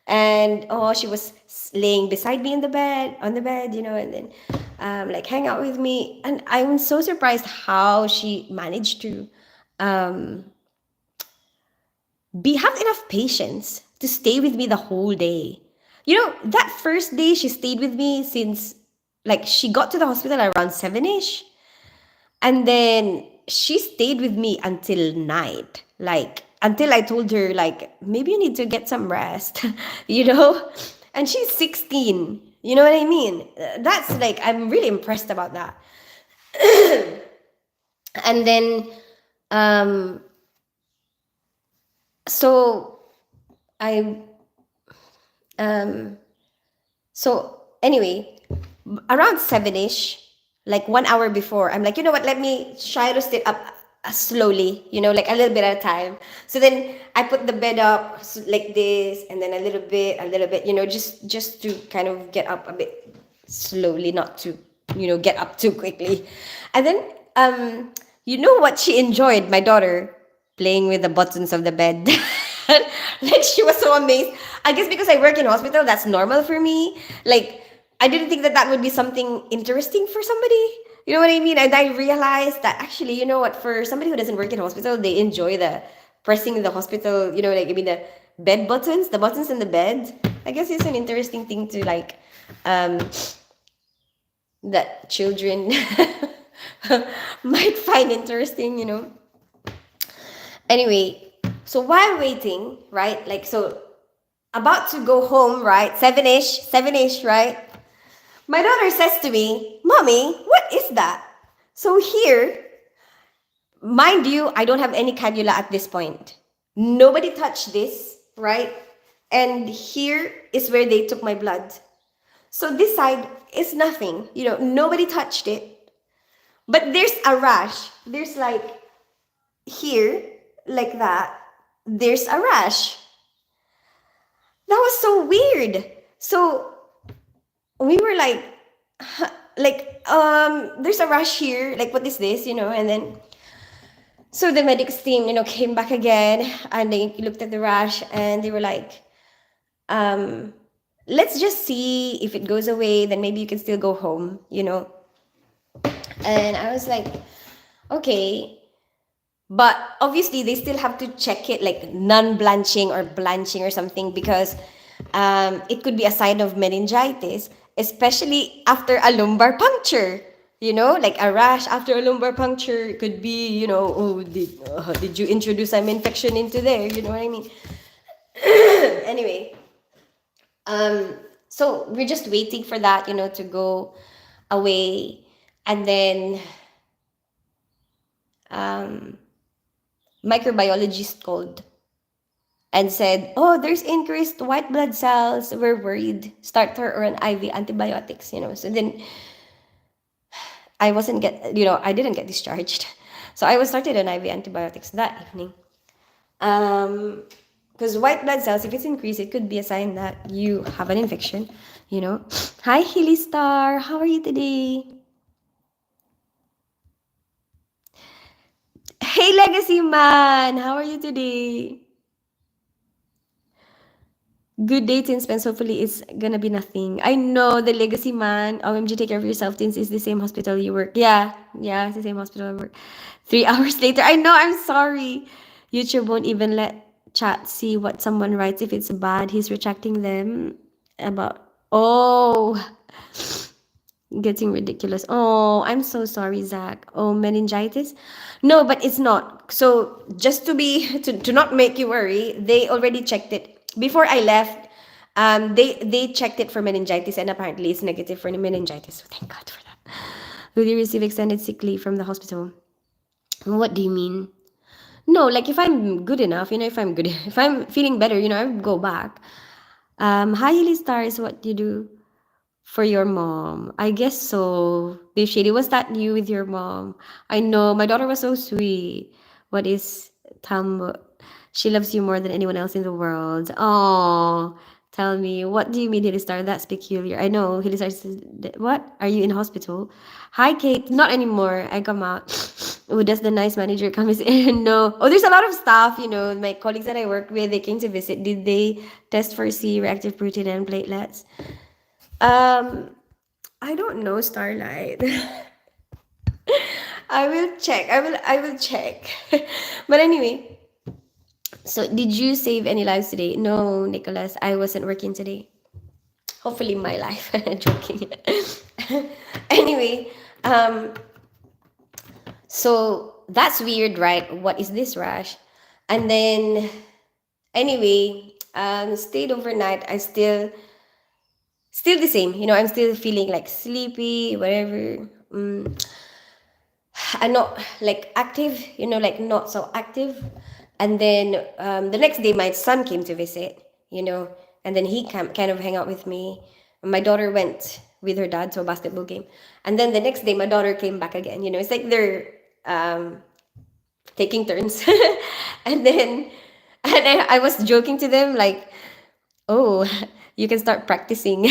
And she was laying beside me in the bed on the bed, and then like hang out with me. And I'm so surprised how she managed to have enough patience to stay with me the whole day. That first day she stayed with me since like she got to the hospital around 7ish, and then she stayed with me until night, like until I told her like maybe you need to get some rest. you know and she's 16. You know what I mean? That's like I'm really impressed about that. And then so I so anyway, around 7ish, like 1 hour before, I'm like, you know what, let me try to sit up slowly, like a little bit at a time. So then I put the bed up like this, and then a little bit, just to kind of get up a bit slowly, not to get up too quickly. And then you know what she enjoyed, my daughter, playing with the buttons of the bed. Like she was so amazed. I guess because I work in hospital, that's normal for me. Like I didn't think that that would be something interesting for somebody. You know what I mean? And I realized that actually, you know what, for somebody who doesn't work in hospital, they enjoy the pressing the hospital, like I mean the bed buttons, the buttons in the bed. I guess it's an interesting thing to like um that children might find interesting. Anyway, so while waiting, right? Like so about to go home, right? Seven-ish, right? My daughter says to me, "Mommy, what is that?" So here, mind you, I don't have any cannula at this point. Nobody touched this, right? And here is where they took my blood. So this side is nothing. Nobody touched it. But there's a rash. There's like here, like that. There's a rash. That was so weird. So we were like, there's a rash here. Like, what is this? And then so the medics team, came back again and they looked at the rash and they were like, um, let's just see if it goes away, then maybe you can still go home. And I was like, okay. But obviously they still have to check it like non-blanching or blanching or something because it could be a sign of meningitis, especially after a lumbar puncture. Like a rash after a lumbar puncture could be, oh, did you introduce some infection into there? You know what I mean? Anyway, so we're just waiting for that, to go away. And then um, microbiologist called and said, "Oh, there's increased white blood cells. We're worried. Start her or an IV antibiotics." So then I didn't get discharged. So I was started on IV antibiotics that evening. Because white blood cells, if it's increased, it could be a sign that you have an infection. Hi, Hilly Star. How are you today? Hey, Legacy Man. How are you today? Good day, Tin Spence. Hopefully, it's gonna be nothing. I know the Legacy Man. OMG, take care of yourself. Tins is the same hospital you work. Yeah, it's the same hospital I work. 3 hours later. I know. I'm sorry. YouTube won't even let chat see what someone writes if it's bad. He's retracting them about. Oh, getting ridiculous. Oh, I'm so sorry, Zach. Oh, meningitis? No, but it's not. So just to not make you worry, they already checked it before I left. They checked it for meningitis and apparently it's negative for meningitis. So thank God for that. Will you receive extended sick leave from the hospital? What do you mean? No, like if I'm good enough, if I'm feeling better, I would go back. Hi, Lily Stars, what do you do for your mom? I guess so. Beef Shady, was that you with your mom? I know, my daughter was so sweet. What is Tambo? She loves you more than anyone else in the world. Oh, tell me, what do you mean, Hilly Star? That's peculiar. I know, Hilly Star says, what? Are you in hospital? Hi, Kate. Not anymore. I come out. Oh, does the nice manager come in? No. Oh, there's a lot of staff, my colleagues that I work with, they came to visit. Did they test for C-reactive protein and platelets? Um, I don't know, Starlight. I will check. I will check. But anyway, so did you save any lives today? No, Nicholas, I wasn't working today. Hopefully my life. Joking. Anyway, so that's weird, right? What is this rash? And then anyway, stayed overnight. I still the same. I'm still feeling like sleepy, whatever. I'm not like active, like not so active. And then the next day, my son came to visit, and then he kind of hang out with me. My daughter went with her dad to a basketball game. And then the next day, my daughter came back again. It's like they're taking turns. And then I was joking to them, like, oh, you can start practicing,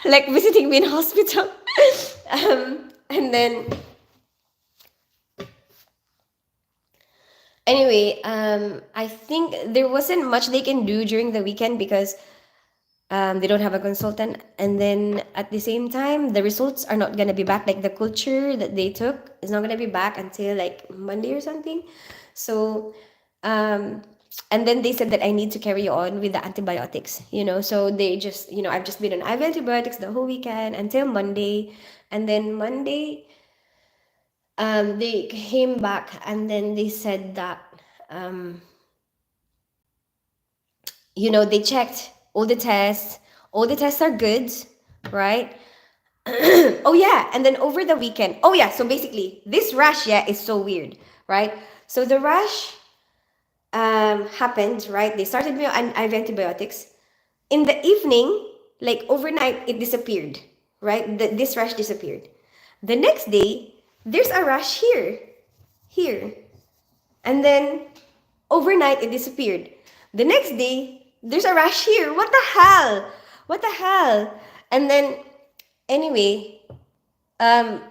like visiting me in hospital. And then anyway, I think there wasn't much they can do during the weekend because They don't have a consultant, and then at the same time the results are not going to be back, like the culture that they took is not going to be back until like Monday or something. So um and then they said that I need to carry on with the antibiotics, so they just, I've just been on IV antibiotics the whole weekend until Monday. And then Monday, they came back and then they said that, um they checked all the tests are good, right? Oh yeah, and then over the weekend, oh yeah, so basically this rash, yeah, is so weird, right? So the rash happened, right? They started me on IV antibiotics. In the evening, like overnight, it disappeared, right? This rash disappeared. The next day, there's a rash here, and then overnight it disappeared. The next day, there's a rash here. What the hell? What the hell? And then anyway, um,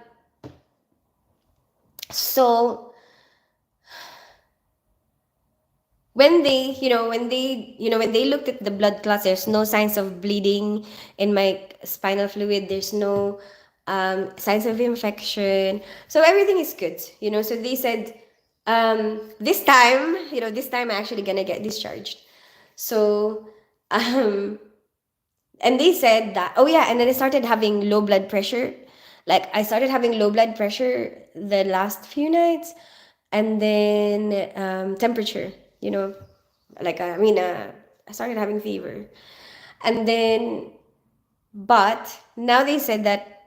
so when they looked at the blood clots, there's no signs of bleeding in my spinal fluid. There's no signs of infection, so everything is good. So they said, this time I'm actually gonna get discharged. So um and they said that, oh yeah, and then I started having low blood pressure. Like I started having low blood pressure the last few nights, and then temperature, like I started having fever. And then, but now they said that,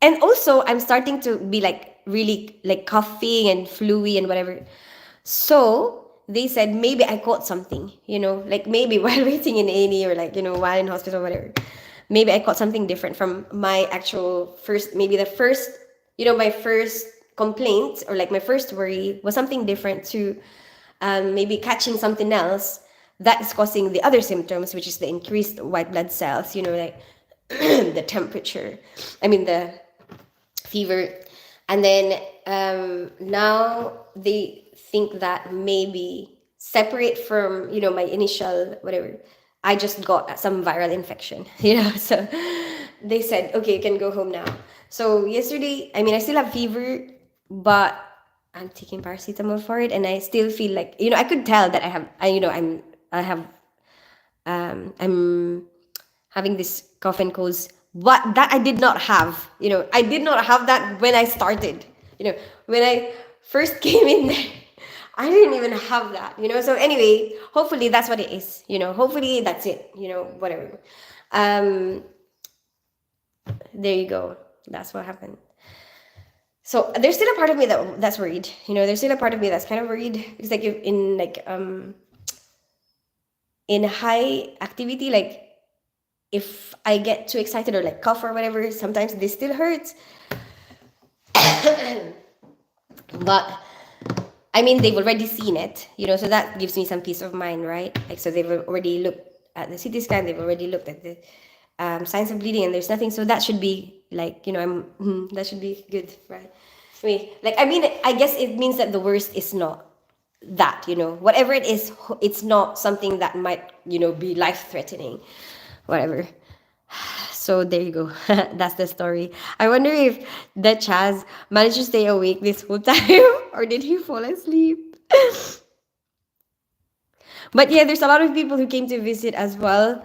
and also I'm starting to be like really like coughing and fluey and whatever. So they said maybe I caught something, like maybe while waiting in A&E, or like, while in hospital, whatever. Maybe I caught something different from my actual first, maybe the first, my first complaint, or like my first worry was something different to maybe catching something else that is causing the other symptoms, which is the increased white blood cells, like the temperature, the fever. And then now they think that maybe separate from, my initial whatever, I just got some viral infection, so they said, okay, you can go home now. So yesterday, I still have fever, but I'm taking paracetamol for it, and I still feel like, I could tell that I'm having this cough and colds, but that I did not have. I did not have that when I started. When I first came in there, I didn't even have that. So anyway, hopefully that's what it is. Hopefully that's it. Whatever. Um, there you go. That's what happened. So there's still a part of me that's worried. There's still a part of me that's kind of worried, because like if in high activity, like if I get too excited or like cough or whatever, sometimes this still hurts. But they've already seen it, so that gives me some peace of mind, right? Like, so they've already looked at the CT scan, they've already looked at the signs of bleeding, and there's nothing. So that should be like, that should be good, right? I guess it means that the worst is not that, whatever it is, it's not something that might, be life threatening, whatever. So there you go. That's the story. I wonder if the Chaz managed to stay awake this whole time, or did he fall asleep? But yeah, there's a lot of people who came to visit as well.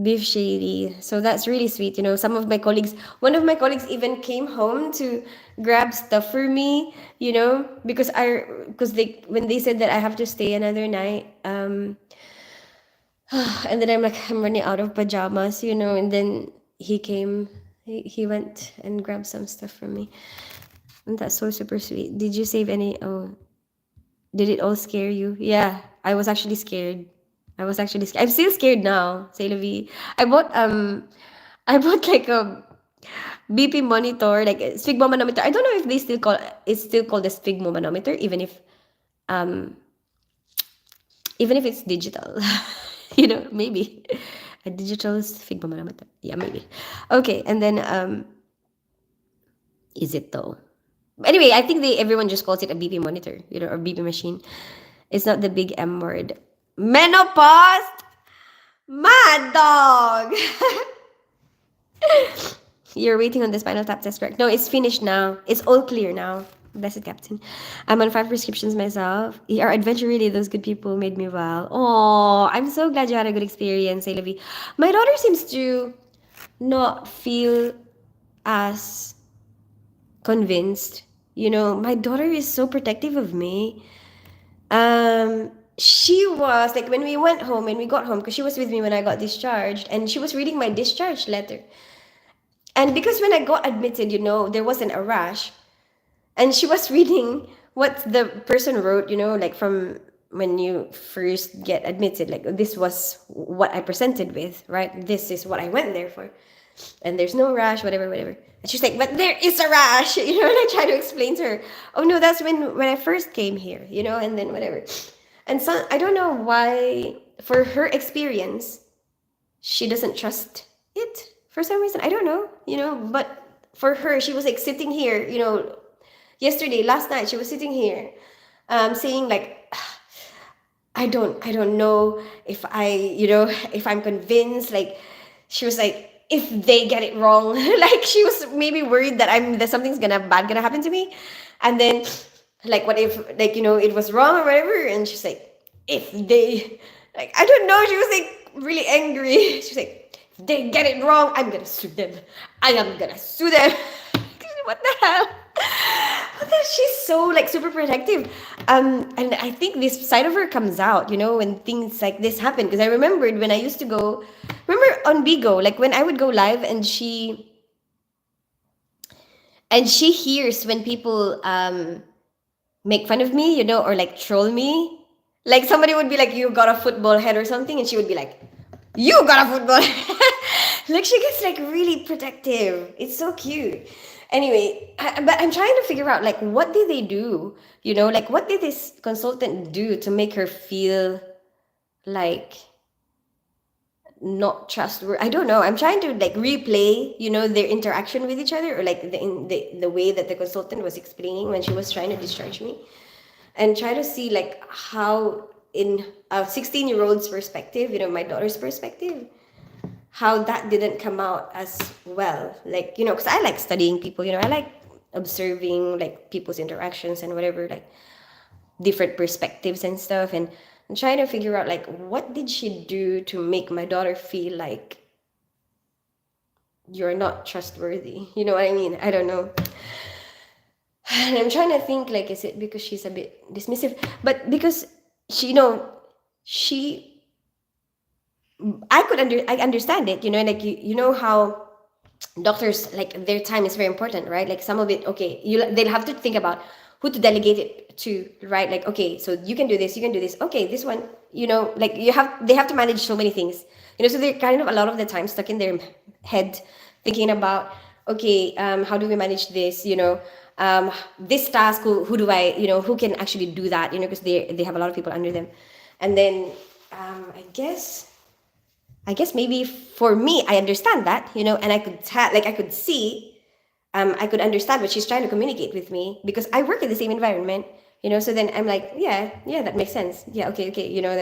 Beef Shady. So that's really sweet. Some of my colleagues, one of my colleagues even came home to grab stuff for me, because they, when they said that I have to stay another night, and then I'm like, I'm running out of pajamas, and then he went and grabbed some stuff from me. And that's so super sweet. Did you save any? Oh, did it all scare you? Yeah, I was actually scared. I'm still scared now. Say la vie. I bought like a BP monitor, like a sphygmomanometer. I don't know if they still call it's still called a sphygmomanometer, um even if it's digital. Maybe a digital sphygmomanometer. Yeah, maybe. Okay, and then is it though? Anyway, I think everyone just calls it a BP monitor, or BP machine. It's not the big M word. Menopause. Mad dog! You're waiting on the spinal tap test, correct? No, it's finished now. It's all clear now. Blessed Captain. I'm on 5 prescriptions myself. Our adventure really, those good people made me well. Oh, I'm so glad you had a good experience, Saylavi. My daughter seems to not feel as convinced. My daughter is so protective of me. She was like when we went home and we got home because she was with me when I got discharged, and she was reading my discharge letter. And because when I got admitted, there wasn't a rush, and she was reading what the person wrote, like from when you first get admitted, like this was what I presented with, right? This is what I went there for, and there's no rash, whatever, whatever. And she's like, but there is a rash, and I try to explain to her, oh no, that's when I first came here, and then whatever. And so I don't know why, for her experience, she doesn't trust it for some reason. I don't know, but for her, she was like sitting here, yesterday, last night, she was sitting here, saying like, I don't know if if I'm convinced. Like, she was like, if they get it wrong, like she was maybe worried that something's bad gonna happen to me, and then like what if like it was wrong or whatever, and she's like, if they like I don't know, she was like really angry. She's like, if they get it wrong, I'm gonna sue them. I am gonna sue them. What the hell? She's so like super protective, and I think this side of her comes out, when things like this happen. Because I remembered when I used to go, remember on Bigo, like when I would go live, and she hears when people make fun of me, or like troll me. Like somebody would be like, "You got a football head" or something, and she would be like, "You got a football head." Like she gets like really protective. It's so cute. Anyway, but I'm trying to figure out like what did they do? Like what did this consultant do to make her feel like not trustworthy? I don't know. I'm trying to like replay, their interaction with each other, or like the way that the consultant was explaining when she was trying to discharge me, and try to see like how in a 16-year-old's perspective, my daughter's perspective, how that didn't come out as well. Like, because I like studying people, I like observing like people's interactions and whatever, like different perspectives and stuff. And I'm trying to figure out like what did she do to make my daughter feel like you're not trustworthy? You know what I mean? I don't know. And I'm trying to think like, is it because she's a bit dismissive? But because she, she I understand it, like you know how doctors, like their time is very important, right? Like some of it, okay, they'll have to think about who to delegate it to, right? Like, okay, so you can do this, okay, this one, like they have to manage so many things, so they're kind of a lot of the time stuck in their head thinking about, okay, how do we manage this, this task, who do I, who can actually do that, because they have a lot of people under them. And then I guess maybe for me, I understand that, and I could I could see, I could understand what she's trying to communicate with me because I work in the same environment, So then I'm like, yeah, that makes sense. Yeah, okay,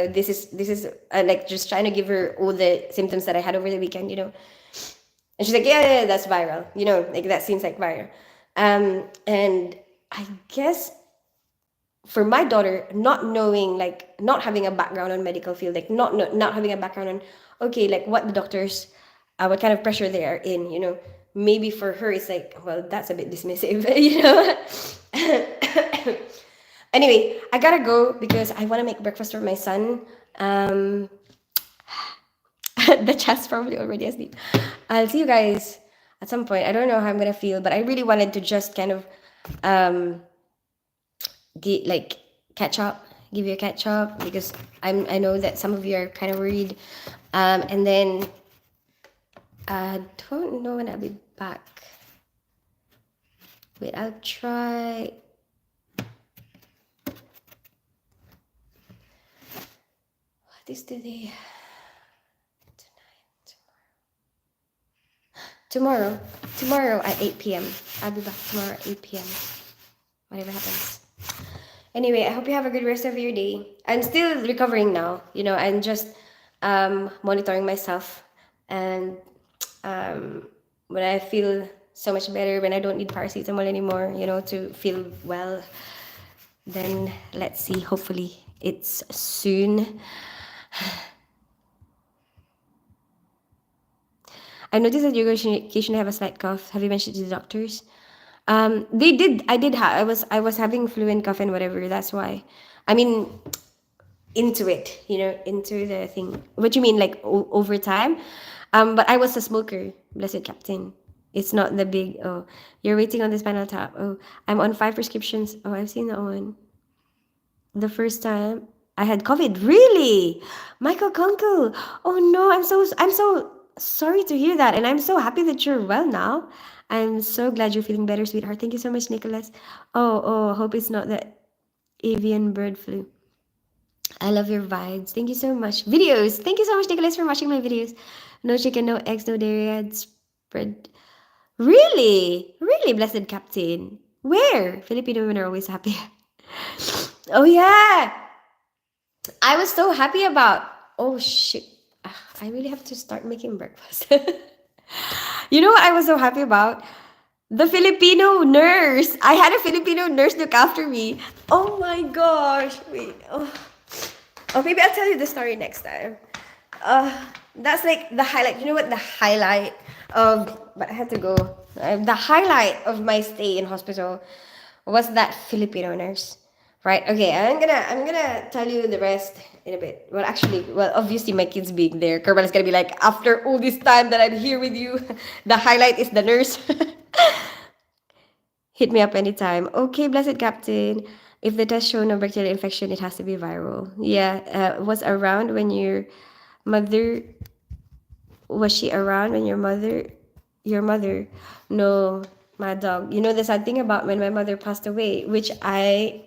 this is like just trying to give her all the symptoms that I had over the weekend, And she's like, yeah, that's viral, like that seems like viral. And I guess for my daughter, not knowing, like not having a background on medical field, like not having a background on, okay, like what the doctors, what kind of pressure they are in, maybe for her it's like, well, that's a bit dismissive, Anyway, I gotta go because I want to make breakfast for my son. The chat's probably already asleep. I'll see you guys at some point. I don't know how I'm gonna feel, but I really wanted to just kind of like catch up, give you a catch up, because I know that some of you are kind of worried. And then I don't know when I'll be back. Wait, I'll try. What is today? Tomorrow at 8 p.m. I'll be back tomorrow at 8 p.m. Whatever happens. Anyway, I hope you have a good rest of your day. I'm still recovering now, I'm just monitoring myself, and um, when I feel so much better, when I don't need paracetamol anymore, to feel well, then let's see. Hopefully, it's soon. I noticed that you occasionally have a slight cough. Have you mentioned to the doctors? They did. I did. I was having flu and cough and whatever. That's why. I mean, into it. Into the thing. What you mean, like over time? But I was a smoker. Blessed Captain. It's not the big. Oh, you're waiting on the Spinal Tap. Oh, I'm on 5 prescriptions. Oh, I've seen that one. The first time I had COVID. Really, Michael Kunkel. Oh no, I'm so sorry to hear that, and I'm so happy that you're well now. I'm so glad you're feeling better, sweetheart. Thank you so much, Nicholas. Oh, hope it's not the avian bird flu. I love your vibes. Thank you so much. Videos. Thank you so much, Nicholas, for watching my videos. No chicken, no eggs, no dairy. I'd spread. Really, really, blessed captain. Where? Filipino women are always happy. Oh yeah. I was so happy about. Oh shit! I really have to start making breakfast. You know what I was so happy about? The Filipino nurse. I had a Filipino nurse look after me. Oh my gosh! Wait. Oh, maybe I'll tell you the story next time. Uh, that's like the highlight. You know what the highlight of? But I had to go. The highlight of my stay in hospital was that Filipino nurse. Right. Okay. I'm gonna tell you the rest in a bit. Well, actually, obviously my kids being there, Kerbal is gonna be like, after all this time that I'm here with you, the highlight is the nurse. Hit me up anytime. Okay, blessed captain. If the test show no bacterial infection, it has to be viral. Yeah. Was around when your mother was she around when your mother? No, my dog. You know the sad thing about when my mother passed away, which I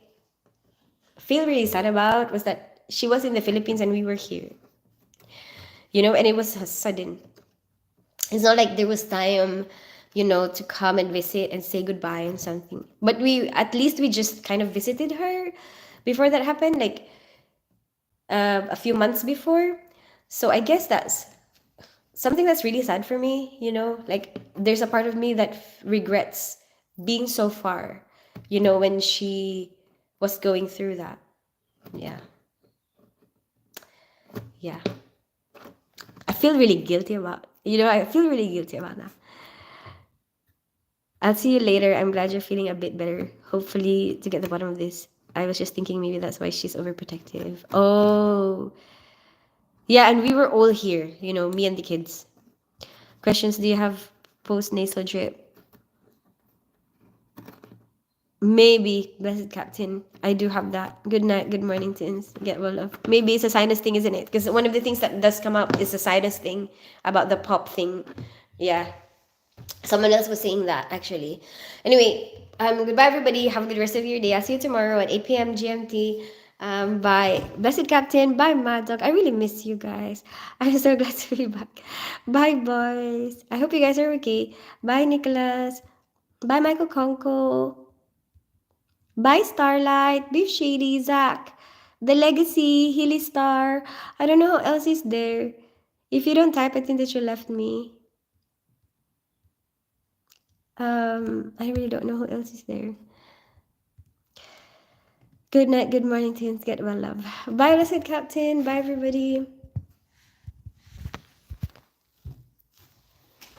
feel really sad about, was that she was in the Philippines and we were here. And it was sudden. It's not like there was time, to come and visit and say goodbye and something. But at least we just kind of visited her before that happened, like a few months before. So I guess that's something that's really sad for me. Like there's a part of me that regrets being so far, when she was going through that. Yeah. Yeah. I feel really guilty about that. I'll see you later. I'm glad you're feeling a bit better. Hopefully, to get the bottom of this. I was just thinking maybe that's why she's overprotective. Oh, yeah, and we were all here, me and the kids. Questions. Do you have post nasal drip? Maybe, blessed captain. I do have that. Good night, good morning, teens. Get well love. Maybe it's a sinus thing, isn't it? Because one of the things that does come up is a sinus thing about the pop thing. Yeah. Someone else was saying that actually. Anyway, goodbye everybody. Have a good rest of your day. I'll see you tomorrow at 8 p.m. GMT. Bye, blessed captain. Bye, Mad Dog. I really miss you guys. I'm so glad to be back. Bye, boys. I hope you guys are okay. Bye, Nicholas. Bye, Michael Conco. Bye, Starlight. Beef Shady, Zach. The Legacy, Hilly Star. I don't know who else is there. If you don't type, I think that you left me. I really don't know who else is there. Good night, good morning, teens. Get well, love. Bye, blessed captain. Bye, everybody.